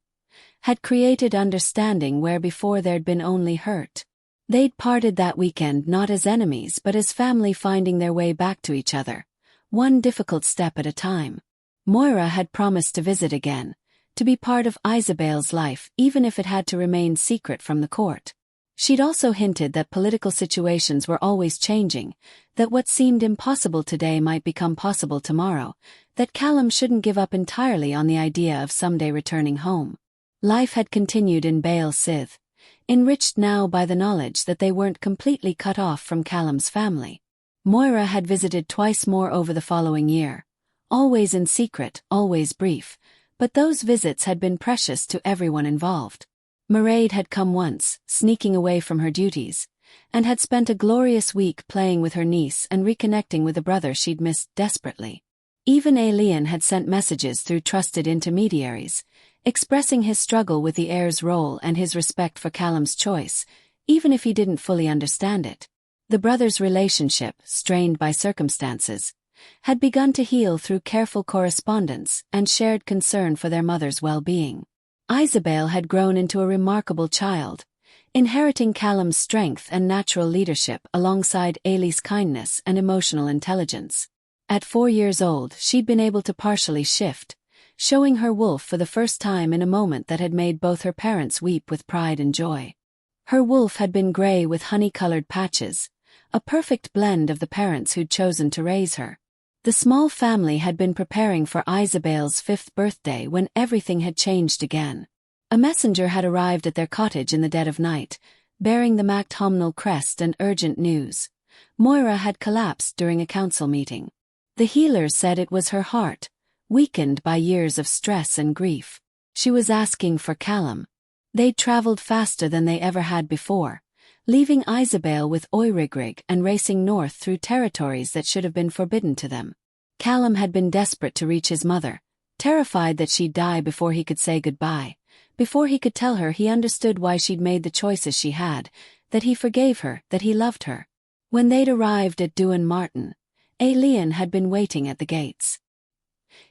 Had created understanding where before there'd been only hurt. They'd parted that weekend not as enemies but as family finding their way back to each other, one difficult step at a time. Moira had promised to visit again, to be part of Isabel's life even if it had to remain secret from the court. She'd also hinted that political situations were always changing, that what seemed impossible today might become possible tomorrow, that Callum shouldn't give up entirely on the idea of someday returning home. Life had continued in Baal Sith, enriched now by the knowledge that they weren't completely cut off from Callum's family. Moira had visited twice more over the following year, always in secret, always brief, but those visits had been precious to everyone involved. Mairead had come once, sneaking away from her duties, and had spent a glorious week playing with her niece and reconnecting with a brother she'd missed desperately. Even Eilidh had sent messages through trusted intermediaries, expressing his struggle with the heir's role and his respect for Callum's choice, even if he didn't fully understand it. The brothers' relationship, strained by circumstances, had begun to heal through careful correspondence and shared concern for their mother's well-being. Isabel had grown into a remarkable child, inheriting Callum's strength and natural leadership alongside Eilidh's kindness and emotional intelligence. At 4 years old, she'd been able to partially shift, showing her wolf for the first time in a moment that had made both her parents weep with pride and joy. Her wolf had been grey with honey-colored patches, a perfect blend of the parents who'd chosen to raise her. The small family had been preparing for Isabel's 5th birthday when everything had changed again. A messenger had arrived at their cottage in the dead of night, bearing the MacDhòmhnaill crest and urgent news. Moira had collapsed during a council meeting. The healers said it was her heart, weakened by years of stress and grief. She was asking for Callum. They'd travelled faster than they ever had before, leaving Isabel with Eilidh and racing north through territories that should have been forbidden to them. Callum had been desperate to reach his mother, terrified that she'd die before he could say goodbye, before he could tell her he understood why she'd made the choices she had, that he forgave her, that he loved her. When they'd arrived at Dúin Martin, Eilidh had been waiting at the gates.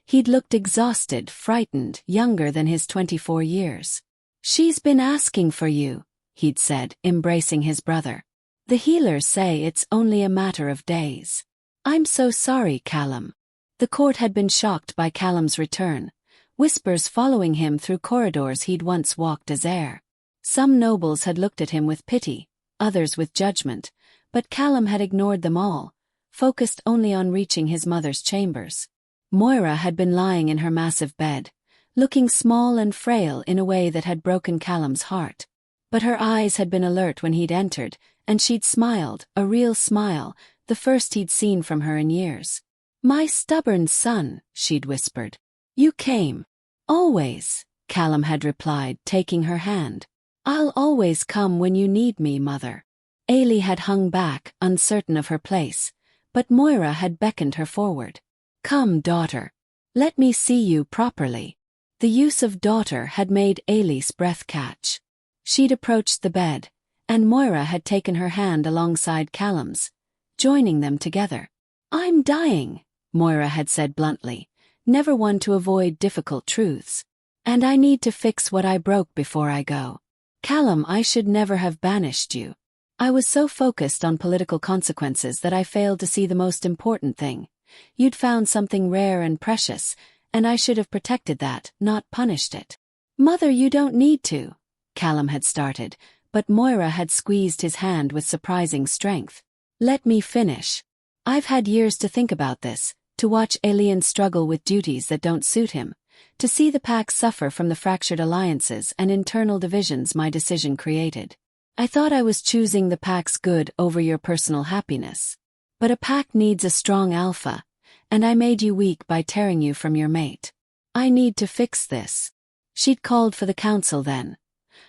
He'd looked exhausted, frightened, younger than his 24 years. "She's been asking for you," he'd said, embracing his brother. "The healers say it's only a matter of days." "I'm so sorry, Callum." The court had been shocked by Callum's return, whispers following him through corridors he'd once walked as heir. Some nobles had looked at him with pity, others with judgment, but Callum had ignored them all, focused only on reaching his mother's chambers. Moira had been lying in her massive bed, looking small and frail in a way that had broken Callum's heart. But her eyes had been alert when he'd entered, and she'd smiled, a real smile, the first he'd seen from her in years. "My stubborn son," she'd whispered. "You came." "Always," Callum had replied, taking her hand. "I'll always come when you need me, mother." Eilidh had hung back, uncertain of her place, but Moira had beckoned her forward. "Come, daughter. Let me see you properly." The use of daughter had made Eilidh's breath catch. She'd approached the bed, and Moira had taken her hand alongside Callum's, joining them together. "I'm dying," Moira had said bluntly, never one to avoid difficult truths. "And I need to fix what I broke before I go. Callum, I should never have banished you. I was so focused on political consequences that I failed to see the most important thing. You'd found something rare and precious, and I should have protected that, not punished it." "Mother, you don't need to," Callum had started, but Moira had squeezed his hand with surprising strength. "Let me finish. I've had years to think about this, to watch Eilidh struggle with duties that don't suit him, to see the pack suffer from the fractured alliances and internal divisions my decision created. I thought I was choosing the pack's good over your personal happiness. But a pack needs a strong alpha, and I made you weak by tearing you from your mate. I need to fix this." She'd called for the council then,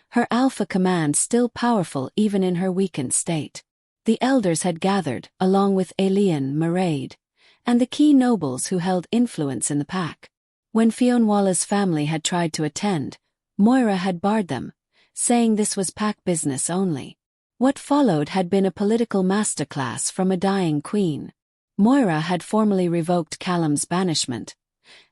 her alpha command still powerful even in her weakened state. The elders had gathered, along with Eilidh, Mairead, and the key nobles who held influence in the pack. When Fionnuala's family had tried to attend, Moira had barred them, saying this was pack business only. What followed had been a political masterclass from a dying queen. Moira had formally revoked Callum's banishment,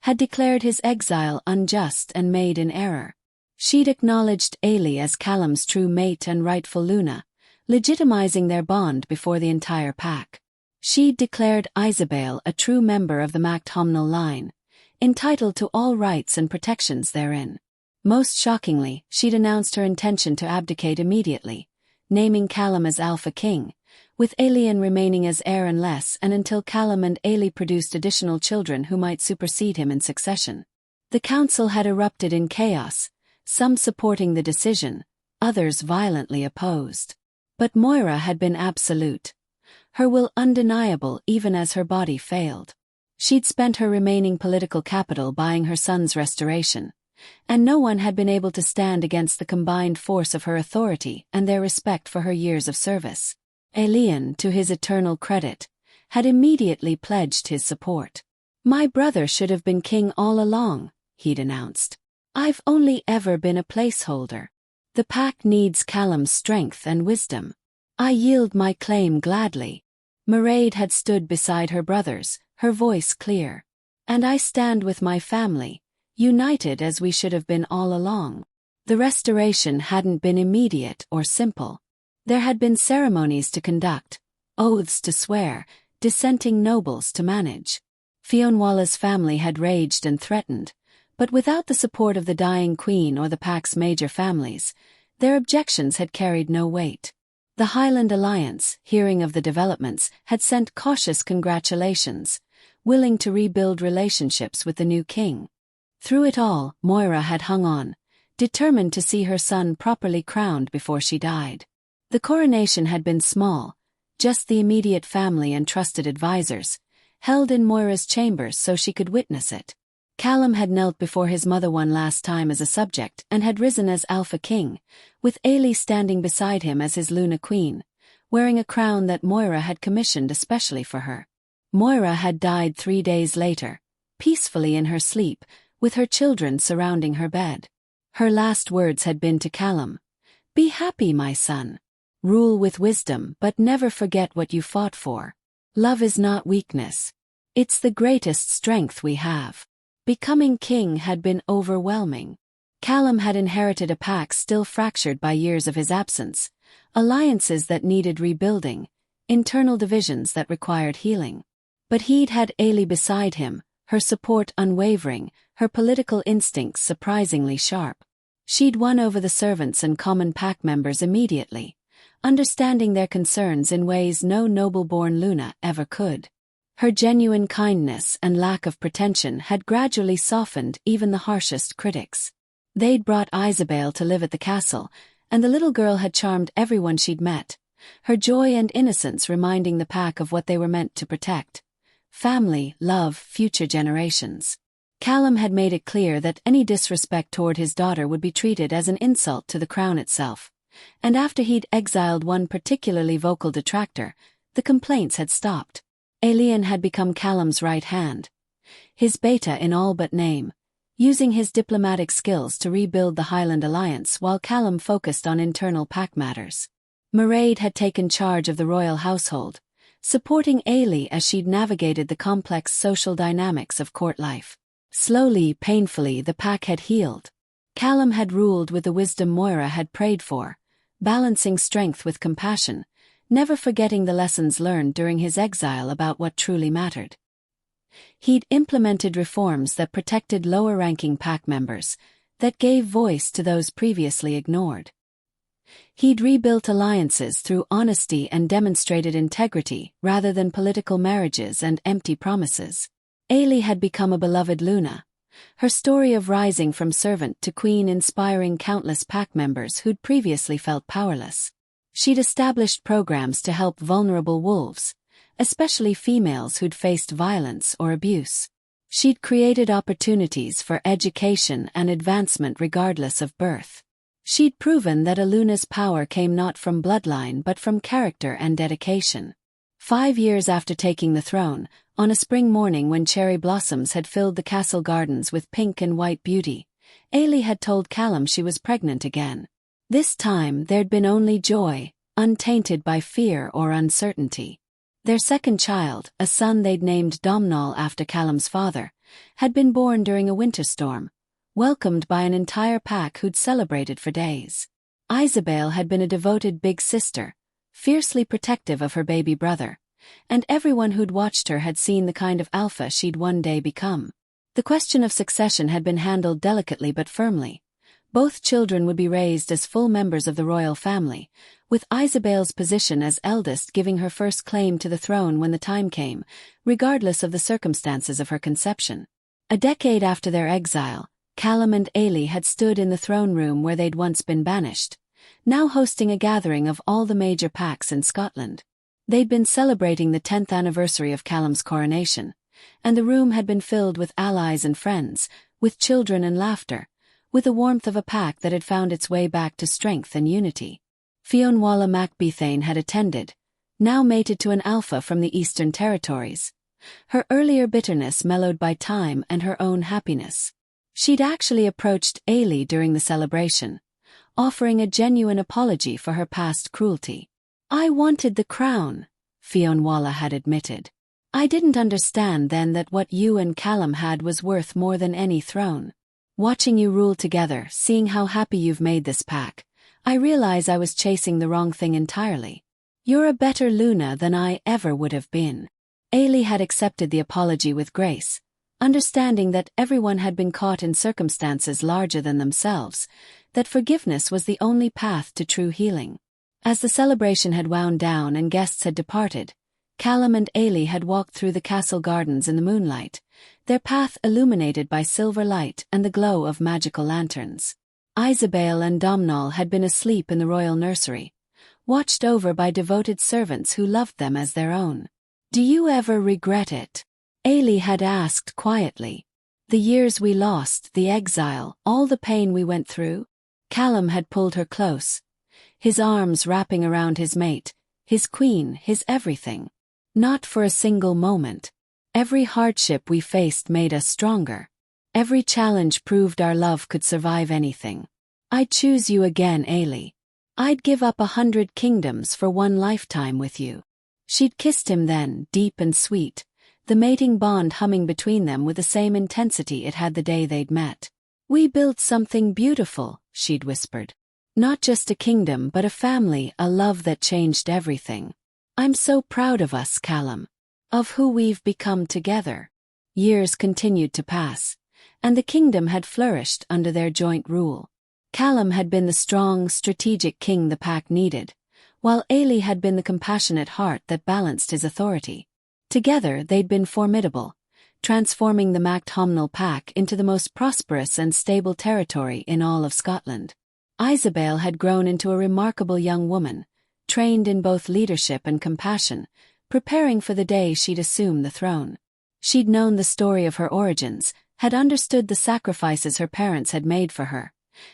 had declared his exile unjust and made in error. She'd acknowledged Eilidh as Callum's true mate and rightful Luna, legitimizing their bond before the entire pack. She'd declared Eilidh a true member of the MacDhòmhnaill line, entitled to all rights and protections therein. Most shockingly, she'd announced her intention to abdicate immediately, naming Callum as Alpha King, with Eilidh remaining as heir unless and until Callum and Eilidh produced additional children who might supersede him in succession. The council had erupted in chaos, some supporting the decision, others violently opposed. But Moira had been absolute, her will undeniable even as her body failed. She'd spent her remaining political capital buying her son's restoration, and no one had been able to stand against the combined force of her authority and their respect for her years of service. Eilidh, to his eternal credit, had immediately pledged his support. "My brother should have been king all along," he'd announced. "I've only ever been a placeholder. The pack needs Callum's strength and wisdom. I yield my claim gladly." Mairead had stood beside her brothers, her voice clear. "And I stand with my family, united as we should have been all along." The restoration hadn't been immediate or simple. There had been ceremonies to conduct, oaths to swear, dissenting nobles to manage. Fionnuala's family had raged and threatened, but without the support of the dying queen or the pack's major families, their objections had carried no weight. The Highland Alliance, hearing of the developments, had sent cautious congratulations, willing to rebuild relationships with the new king. Through it all, Moira had hung on, determined to see her son properly crowned before she died. The coronation had been small, just the immediate family and trusted advisors, held in Moira's chambers so she could witness it. Callum had knelt before his mother one last time as a subject and had risen as Alpha King, with Eilidh standing beside him as his Luna Queen, wearing a crown that Moira had commissioned especially for her. Moira had died 3 days later, peacefully in her sleep, with her children surrounding her bed. Her last words had been to Callum, "Be happy, my son. Rule with wisdom but never forget what you fought for. Love is not weakness. It's the greatest strength we have." Becoming king had been overwhelming. Callum had inherited a pack still fractured by years of his absence, alliances that needed rebuilding, internal divisions that required healing. But he'd had Eilidh beside him, her support unwavering, her political instincts surprisingly sharp. She'd won over the servants and common pack members immediately, understanding their concerns in ways no noble-born Luna ever could. Her genuine kindness and lack of pretension had gradually softened even the harshest critics. They'd brought Eilidh to live at the castle, and the little girl had charmed everyone she'd met, her joy and innocence reminding the pack of what they were meant to protect: family, love, future generations. Callum had made it clear that any disrespect toward his daughter would be treated as an insult to the crown itself, and after he'd exiled one particularly vocal detractor, the complaints had stopped. Eilidh had become Callum's right hand, his beta in all but name, using his diplomatic skills to rebuild the Highland Alliance while Callum focused on internal pack matters. Mairead had taken charge of the royal household, supporting Eilidh as she'd navigated the complex social dynamics of court life. Slowly, painfully, the pack had healed. Callum had ruled with the wisdom Moira had prayed for, balancing strength with compassion, never forgetting the lessons learned during his exile about what truly mattered. He'd implemented reforms that protected lower-ranking pack members, that gave voice to those previously ignored. He'd rebuilt alliances through honesty and demonstrated integrity rather than political marriages and empty promises. Eilidh had become a beloved Luna, her story of rising from servant to queen inspiring countless pack members who'd previously felt powerless. She'd established programs to help vulnerable wolves, especially females who'd faced violence or abuse. She'd created opportunities for education and advancement regardless of birth. She'd proven that a Luna's power came not from bloodline but from character and dedication. 5 years after taking the throne, on a spring morning when cherry blossoms had filled the castle gardens with pink and white beauty, Eilidh had told Callum she was pregnant again. This time there'd been only joy, untainted by fear or uncertainty. Their second child, a son they'd named Domhnaill after Callum's father, had been born during a winter storm, welcomed by an entire pack who'd celebrated for days. Eilidh had been a devoted big sister, fiercely protective of her baby brother, and everyone who'd watched her had seen the kind of alpha she'd one day become. The question of succession had been handled delicately but firmly. Both children would be raised as full members of the royal family, with Eilidh's position as eldest giving her first claim to the throne when the time came, regardless of the circumstances of her conception. A decade after their exile, Callum and Eilidh had stood in the throne room where they'd once been banished, now hosting a gathering of all the major packs in Scotland. They'd been celebrating the 10th anniversary of Callum's coronation, and the room had been filled with allies and friends, with children and laughter, with the warmth of a pack that had found its way back to strength and unity. Fionn MacDhòmhnaill had attended, now mated to an alpha from the Eastern Territories. Her earlier bitterness mellowed by time and her own happiness. She'd actually approached Eilidh during the celebration, offering a genuine apology for her past cruelty. "I wanted the crown," Fionn had admitted. "I didn't understand then that what you and Callum had was worth more than any throne. Watching you rule together, seeing how happy you've made this pack, I realize I was chasing the wrong thing entirely. You're a better Luna than I ever would have been." Eilidh had accepted the apology with grace, understanding that everyone had been caught in circumstances larger than themselves, that forgiveness was the only path to true healing. As the celebration had wound down and guests had departed, Callum and Eilidh had walked through the castle gardens in the moonlight, their path illuminated by silver light and the glow of magical lanterns. Eilidh and Domhnaill had been asleep in the royal nursery, watched over by devoted servants who loved them as their own. "Do you ever regret it?" Eilidh had asked quietly. "The years we lost, the exile, all the pain we went through?" Callum had pulled her close, his arms wrapping around his mate, his queen, his everything. "Not for a single moment. Every hardship we faced made us stronger. Every challenge proved our love could survive anything. I'd choose you again, Eilidh. I'd give up 100 kingdoms for one lifetime with you." She'd kissed him then, deep and sweet, the mating bond humming between them with the same intensity it had the day they'd met. "We built something beautiful," she'd whispered. "Not just a kingdom but a family, a love that changed everything. I'm so proud of us, Callum. Of who we've become together." Years continued to pass, and the kingdom had flourished under their joint rule. Callum had been the strong, strategic king the pack needed, while Eilidh had been the compassionate heart that balanced his authority. Together they'd been formidable, transforming the MacDhòmhnaill pack into the most prosperous and stable territory in all of Scotland. Eilidh had grown into a remarkable young woman, trained in both leadership and compassion, preparing for the day she'd assume the throne. She'd known the story of her origins, had understood the sacrifices her parents had made for her,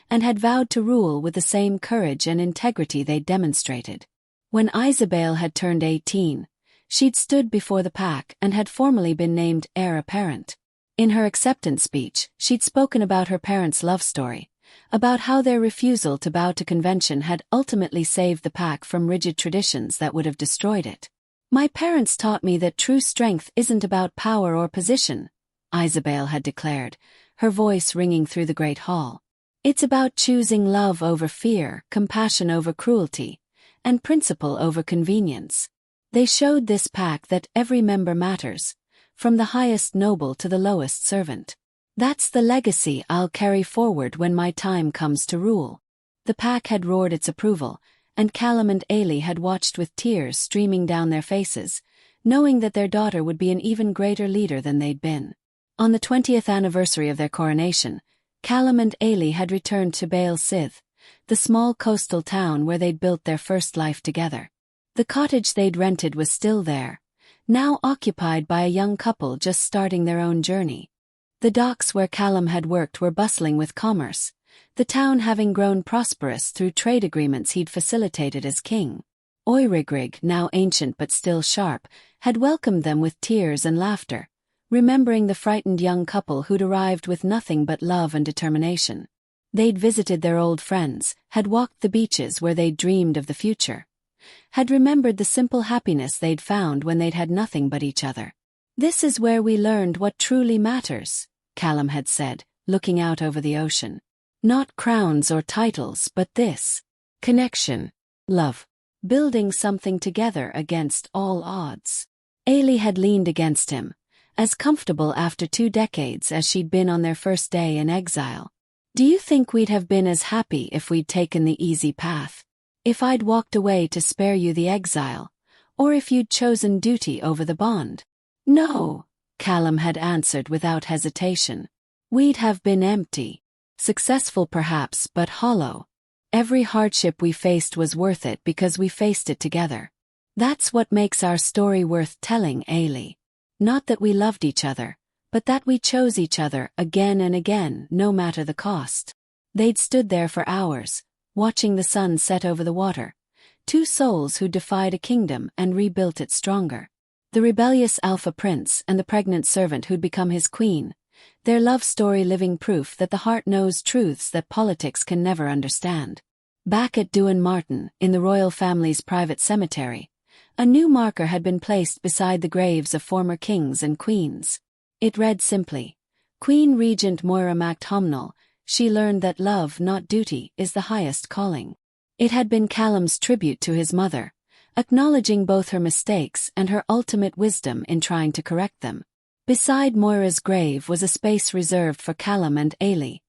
and had vowed to rule with the same courage and integrity they'd demonstrated. When Eilidh had turned 18, she'd stood before the pack and had formally been named heir apparent. In her acceptance speech, she'd spoken about her parents' love story, about how their refusal to bow to convention had ultimately saved the pack from rigid traditions that would have destroyed it. "My parents taught me that true strength isn't about power or position," Eilidh had declared, her voice ringing through the great hall. "It's about choosing love over fear, compassion over cruelty, and principle over convenience." They showed this pack that every member matters, from the highest noble to the lowest servant. "That's the legacy I'll carry forward when my time comes to rule." The pack had roared its approval, and Callum and Eilidh had watched with tears streaming down their faces, knowing that their daughter would be an even greater leader than they'd been. On the 20th anniversary of their coronation, Callum and Eilidh had returned to Banished, the small coastal town where they'd built their first life together. The cottage they'd rented was still there, now occupied by a young couple just starting their own journey. The docks where Callum had worked were bustling with commerce, the town having grown prosperous through trade agreements he'd facilitated as king. Eilidh, now ancient but still sharp, had welcomed them with tears and laughter, remembering the frightened young couple who'd arrived with nothing but love and determination. They'd visited their old friends, had walked the beaches where they'd dreamed of the future, had remembered the simple happiness they'd found when they'd had nothing but each other. "This is where we learned what truly matters," Callum had said, looking out over the ocean. "Not crowns or titles, but this. Connection. Love. Building something together against all odds." Eilidh had leaned against him, as comfortable after 2 decades as she'd been on their first day in exile. "Do you think we'd have been as happy if we'd taken the easy path? If I'd walked away to spare you the exile? Or if you'd chosen duty over the bond?" "No," Callum had answered without hesitation. "We'd have been empty. Successful perhaps, but hollow. Every hardship we faced was worth it because we faced it together. That's what makes our story worth telling, Eilidh. Not that we loved each other, but that we chose each other again and again, no matter the cost." They'd stood there for hours, watching the sun set over the water. 2 souls who defied a kingdom and rebuilt it stronger. The rebellious alpha prince and the pregnant servant who'd become his queen. Their love story living proof that the heart knows truths that politics can never understand. Back at Duan Martin, in the royal family's private cemetery, a new marker had been placed beside the graves of former kings and queens. It read simply, "Queen Regent Moira MacDhòmhnaill, she learned that love, not duty, is the highest calling." It had been Callum's tribute to his mother, acknowledging both her mistakes and her ultimate wisdom in trying to correct them. Beside Moira's grave was a space reserved for Callum and Eilidh,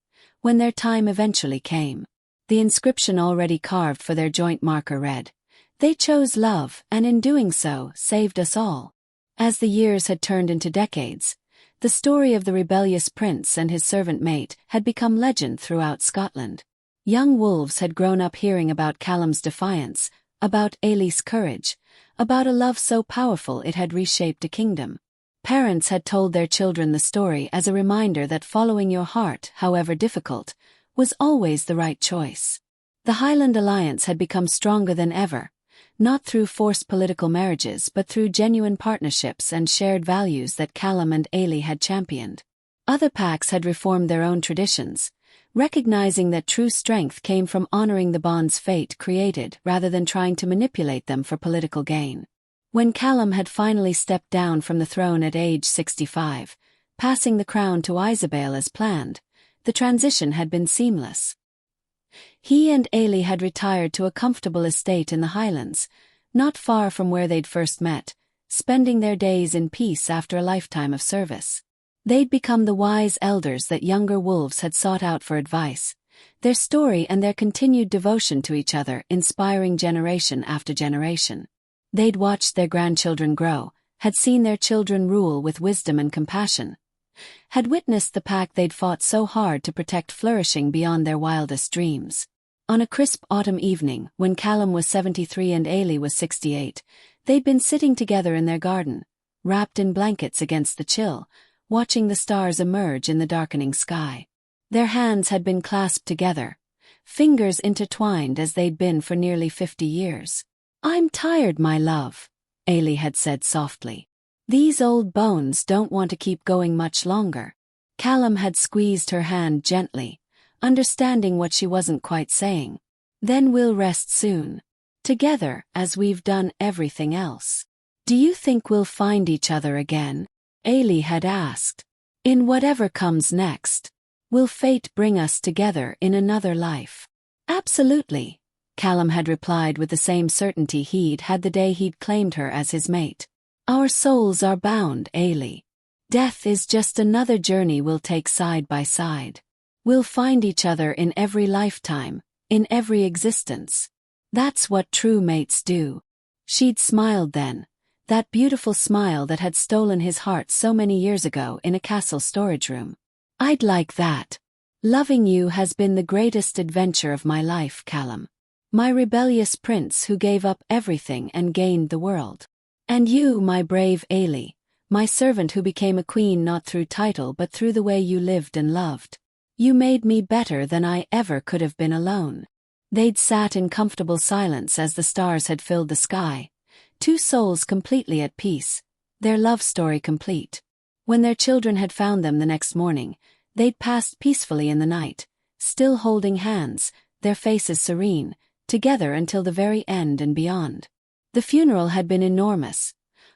when their time eventually came. The inscription already carved for their joint marker read, "They chose love, and in doing so, saved us all." As the years had turned into decades, the story of the rebellious prince and his servant mate had become legend throughout Scotland. Young wolves had grown up hearing about Callum's defiance, about Eilidh's courage, about a love so powerful it had reshaped a kingdom. Parents had told their children the story as a reminder that following your heart, however difficult, was always the right choice. The Highland Alliance had become stronger than ever, not through forced political marriages but through genuine partnerships and shared values that Callum and Eilidh had championed. Other packs had reformed their own traditions, recognizing that true strength came from honoring the bonds fate created rather than trying to manipulate them for political gain. When Callum had finally stepped down from the throne at age 65, passing the crown to Isabel as planned, the transition had been seamless. He and Eilidh had retired to a comfortable estate in the Highlands, not far from where they'd first met, spending their days in peace after a lifetime of service. They'd become the wise elders that younger wolves had sought out for advice, their story and their continued devotion to each other inspiring generation after generation. They'd watched their grandchildren grow, had seen their children rule with wisdom and compassion, had witnessed the pack they'd fought so hard to protect flourishing beyond their wildest dreams. On a crisp autumn evening, when Callum was 73 and Eilidh was 68, they'd been sitting together in their garden, wrapped in blankets against the chill, watching the stars emerge in the darkening sky. Their hands had been clasped together, fingers intertwined as they'd been for nearly 50 years. "I'm tired, my love," Eilidh had said softly. "These old bones don't want to keep going much longer." Callum had squeezed her hand gently, understanding what she wasn't quite saying. "Then we'll rest soon. Together, as we've done everything else." "Do you think we'll find each other again?" Eilidh had asked. "In whatever comes next. Will fate bring us together in another life?" "Absolutely," Callum had replied with the same certainty he'd had the day he'd claimed her as his mate. "Our souls are bound, Eilidh. Death is just another journey we'll take side by side. We'll find each other in every lifetime, in every existence. That's what true mates do." She'd smiled then, that beautiful smile that had stolen his heart so many years ago in a castle storage room. "I'd like that. Loving you has been the greatest adventure of my life, Callum. My rebellious prince who gave up everything and gained the world. And you, my brave Eilidh, my servant who became a queen not through title but through the way you lived and loved. You made me better than I ever could have been alone." They'd sat in comfortable silence as the stars had filled the sky, 2 souls completely at peace, their love story complete. When their children had found them the next morning, they'd passed peacefully in the night, still holding hands, their faces serene, together until the very end and beyond. The funeral had been enormous.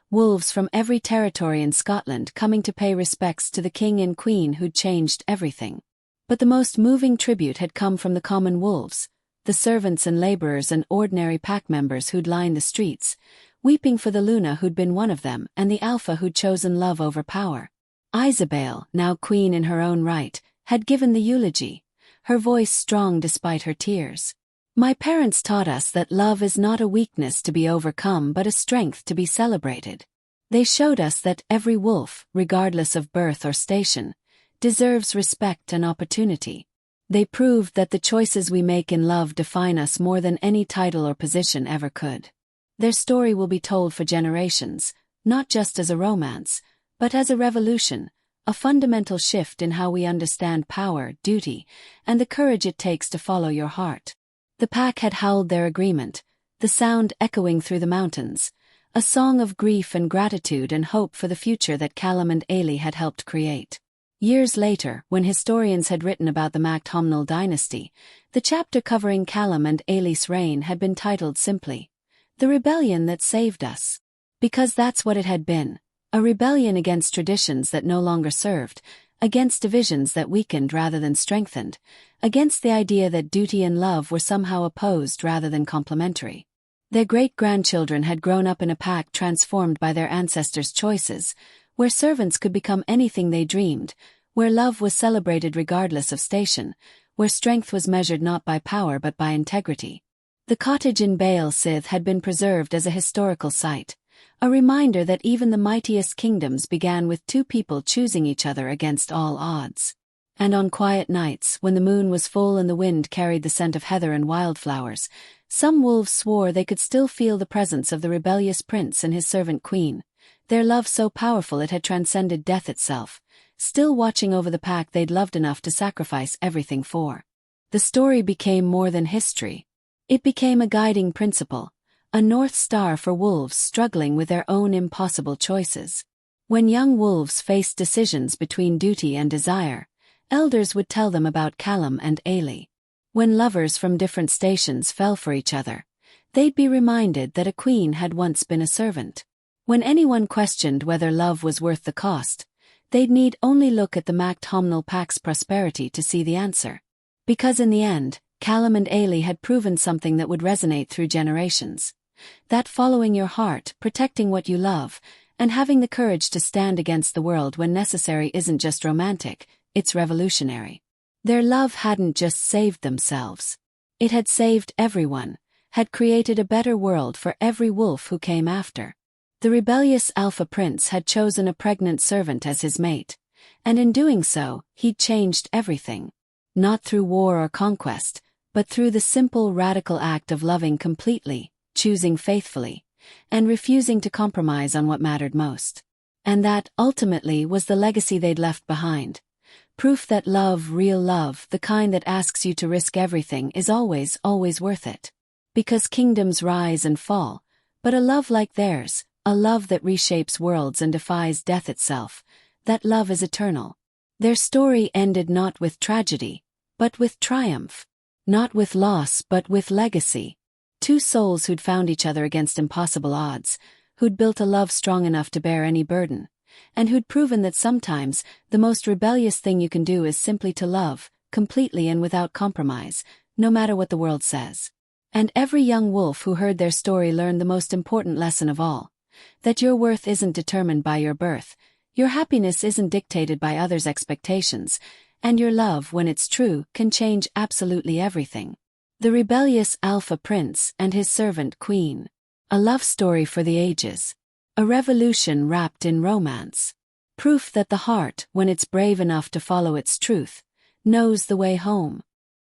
Wolves from every territory in Scotland coming to pay respects to the king and queen who'd changed everything. But the most moving tribute had come from the common wolves, the servants and labourers and ordinary pack members who'd lined the streets, weeping for the Luna who'd been one of them and the Alpha who'd chosen love over power. Isabel, now queen in her own right, had given the eulogy, her voice strong despite her tears. My parents taught us that love is not a weakness to be overcome but a strength to be celebrated. They showed us that every wolf, regardless of birth or station, deserves respect and opportunity. They proved that the choices we make in love define us more than any title or position ever could. Their story will be told for generations, not just as a romance, but as a revolution, a fundamental shift in how we understand power, duty, and the courage it takes to follow your heart. The pack had howled their agreement, the sound echoing through the mountains, a song of grief and gratitude and hope for the future that Callum and Eilidh had helped create. Years later, when historians had written about the MacDhòmhnaill dynasty, the chapter covering Callum and Eilidh's reign had been titled simply, "The Rebellion That Saved Us." Because that's what it had been, a rebellion against traditions that no longer served, against divisions that weakened rather than strengthened, against the idea that duty and love were somehow opposed rather than complementary. Their great-grandchildren had grown up in a pack transformed by their ancestors' choices, where servants could become anything they dreamed, where love was celebrated regardless of station, where strength was measured not by power but by integrity. The cottage in Banished had been preserved as a historical site, a reminder that even the mightiest kingdoms began with two people choosing each other against all odds. And on quiet nights, when the moon was full and the wind carried the scent of heather and wildflowers, some wolves swore they could still feel the presence of the rebellious prince and his servant queen, their love so powerful it had transcended death itself, still watching over the pack they'd loved enough to sacrifice everything for. The story became more than history. It became a guiding principle, a north star for wolves struggling with their own impossible choices. When young wolves faced decisions between duty and desire, elders would tell them about Callum and Eilidh. When lovers from different stations fell for each other, they'd be reminded that a queen had once been a servant. When anyone questioned whether love was worth the cost, they'd need only look at the MacDhòmhnaill pack's prosperity to see the answer. Because in the end, Callum and Eilidh had proven something that would resonate through generations. That following your heart, protecting what you love, and having the courage to stand against the world when necessary isn't just romantic, it's revolutionary. Their love hadn't just saved themselves. It had saved everyone, had created a better world for every wolf who came after. The rebellious Alpha Prince had chosen a pregnant servant as his mate, and in doing so, he'd changed everything. Not through war or conquest, but through the simple radical act of loving completely, choosing faithfully, and refusing to compromise on what mattered most. And that, ultimately, was the legacy they'd left behind. Proof that love, real love, the kind that asks you to risk everything, is always, always worth it. Because kingdoms rise and fall, but a love like theirs, a love that reshapes worlds and defies death itself, that love is eternal. Their story ended not with tragedy, but with triumph. Not with loss but with legacy. Two souls who'd found each other against impossible odds, who'd built a love strong enough to bear any burden, and who'd proven that sometimes the most rebellious thing you can do is simply to love, completely and without compromise, no matter what the world says. And every young wolf who heard their story learned the most important lesson of all, that your worth isn't determined by your birth, your happiness isn't dictated by others' expectations, and your love, when it's true, can change absolutely everything. The rebellious Alpha Prince and his servant Queen. A love story for the ages. A revolution wrapped in romance. Proof that the heart, when it's brave enough to follow its truth, knows the way home.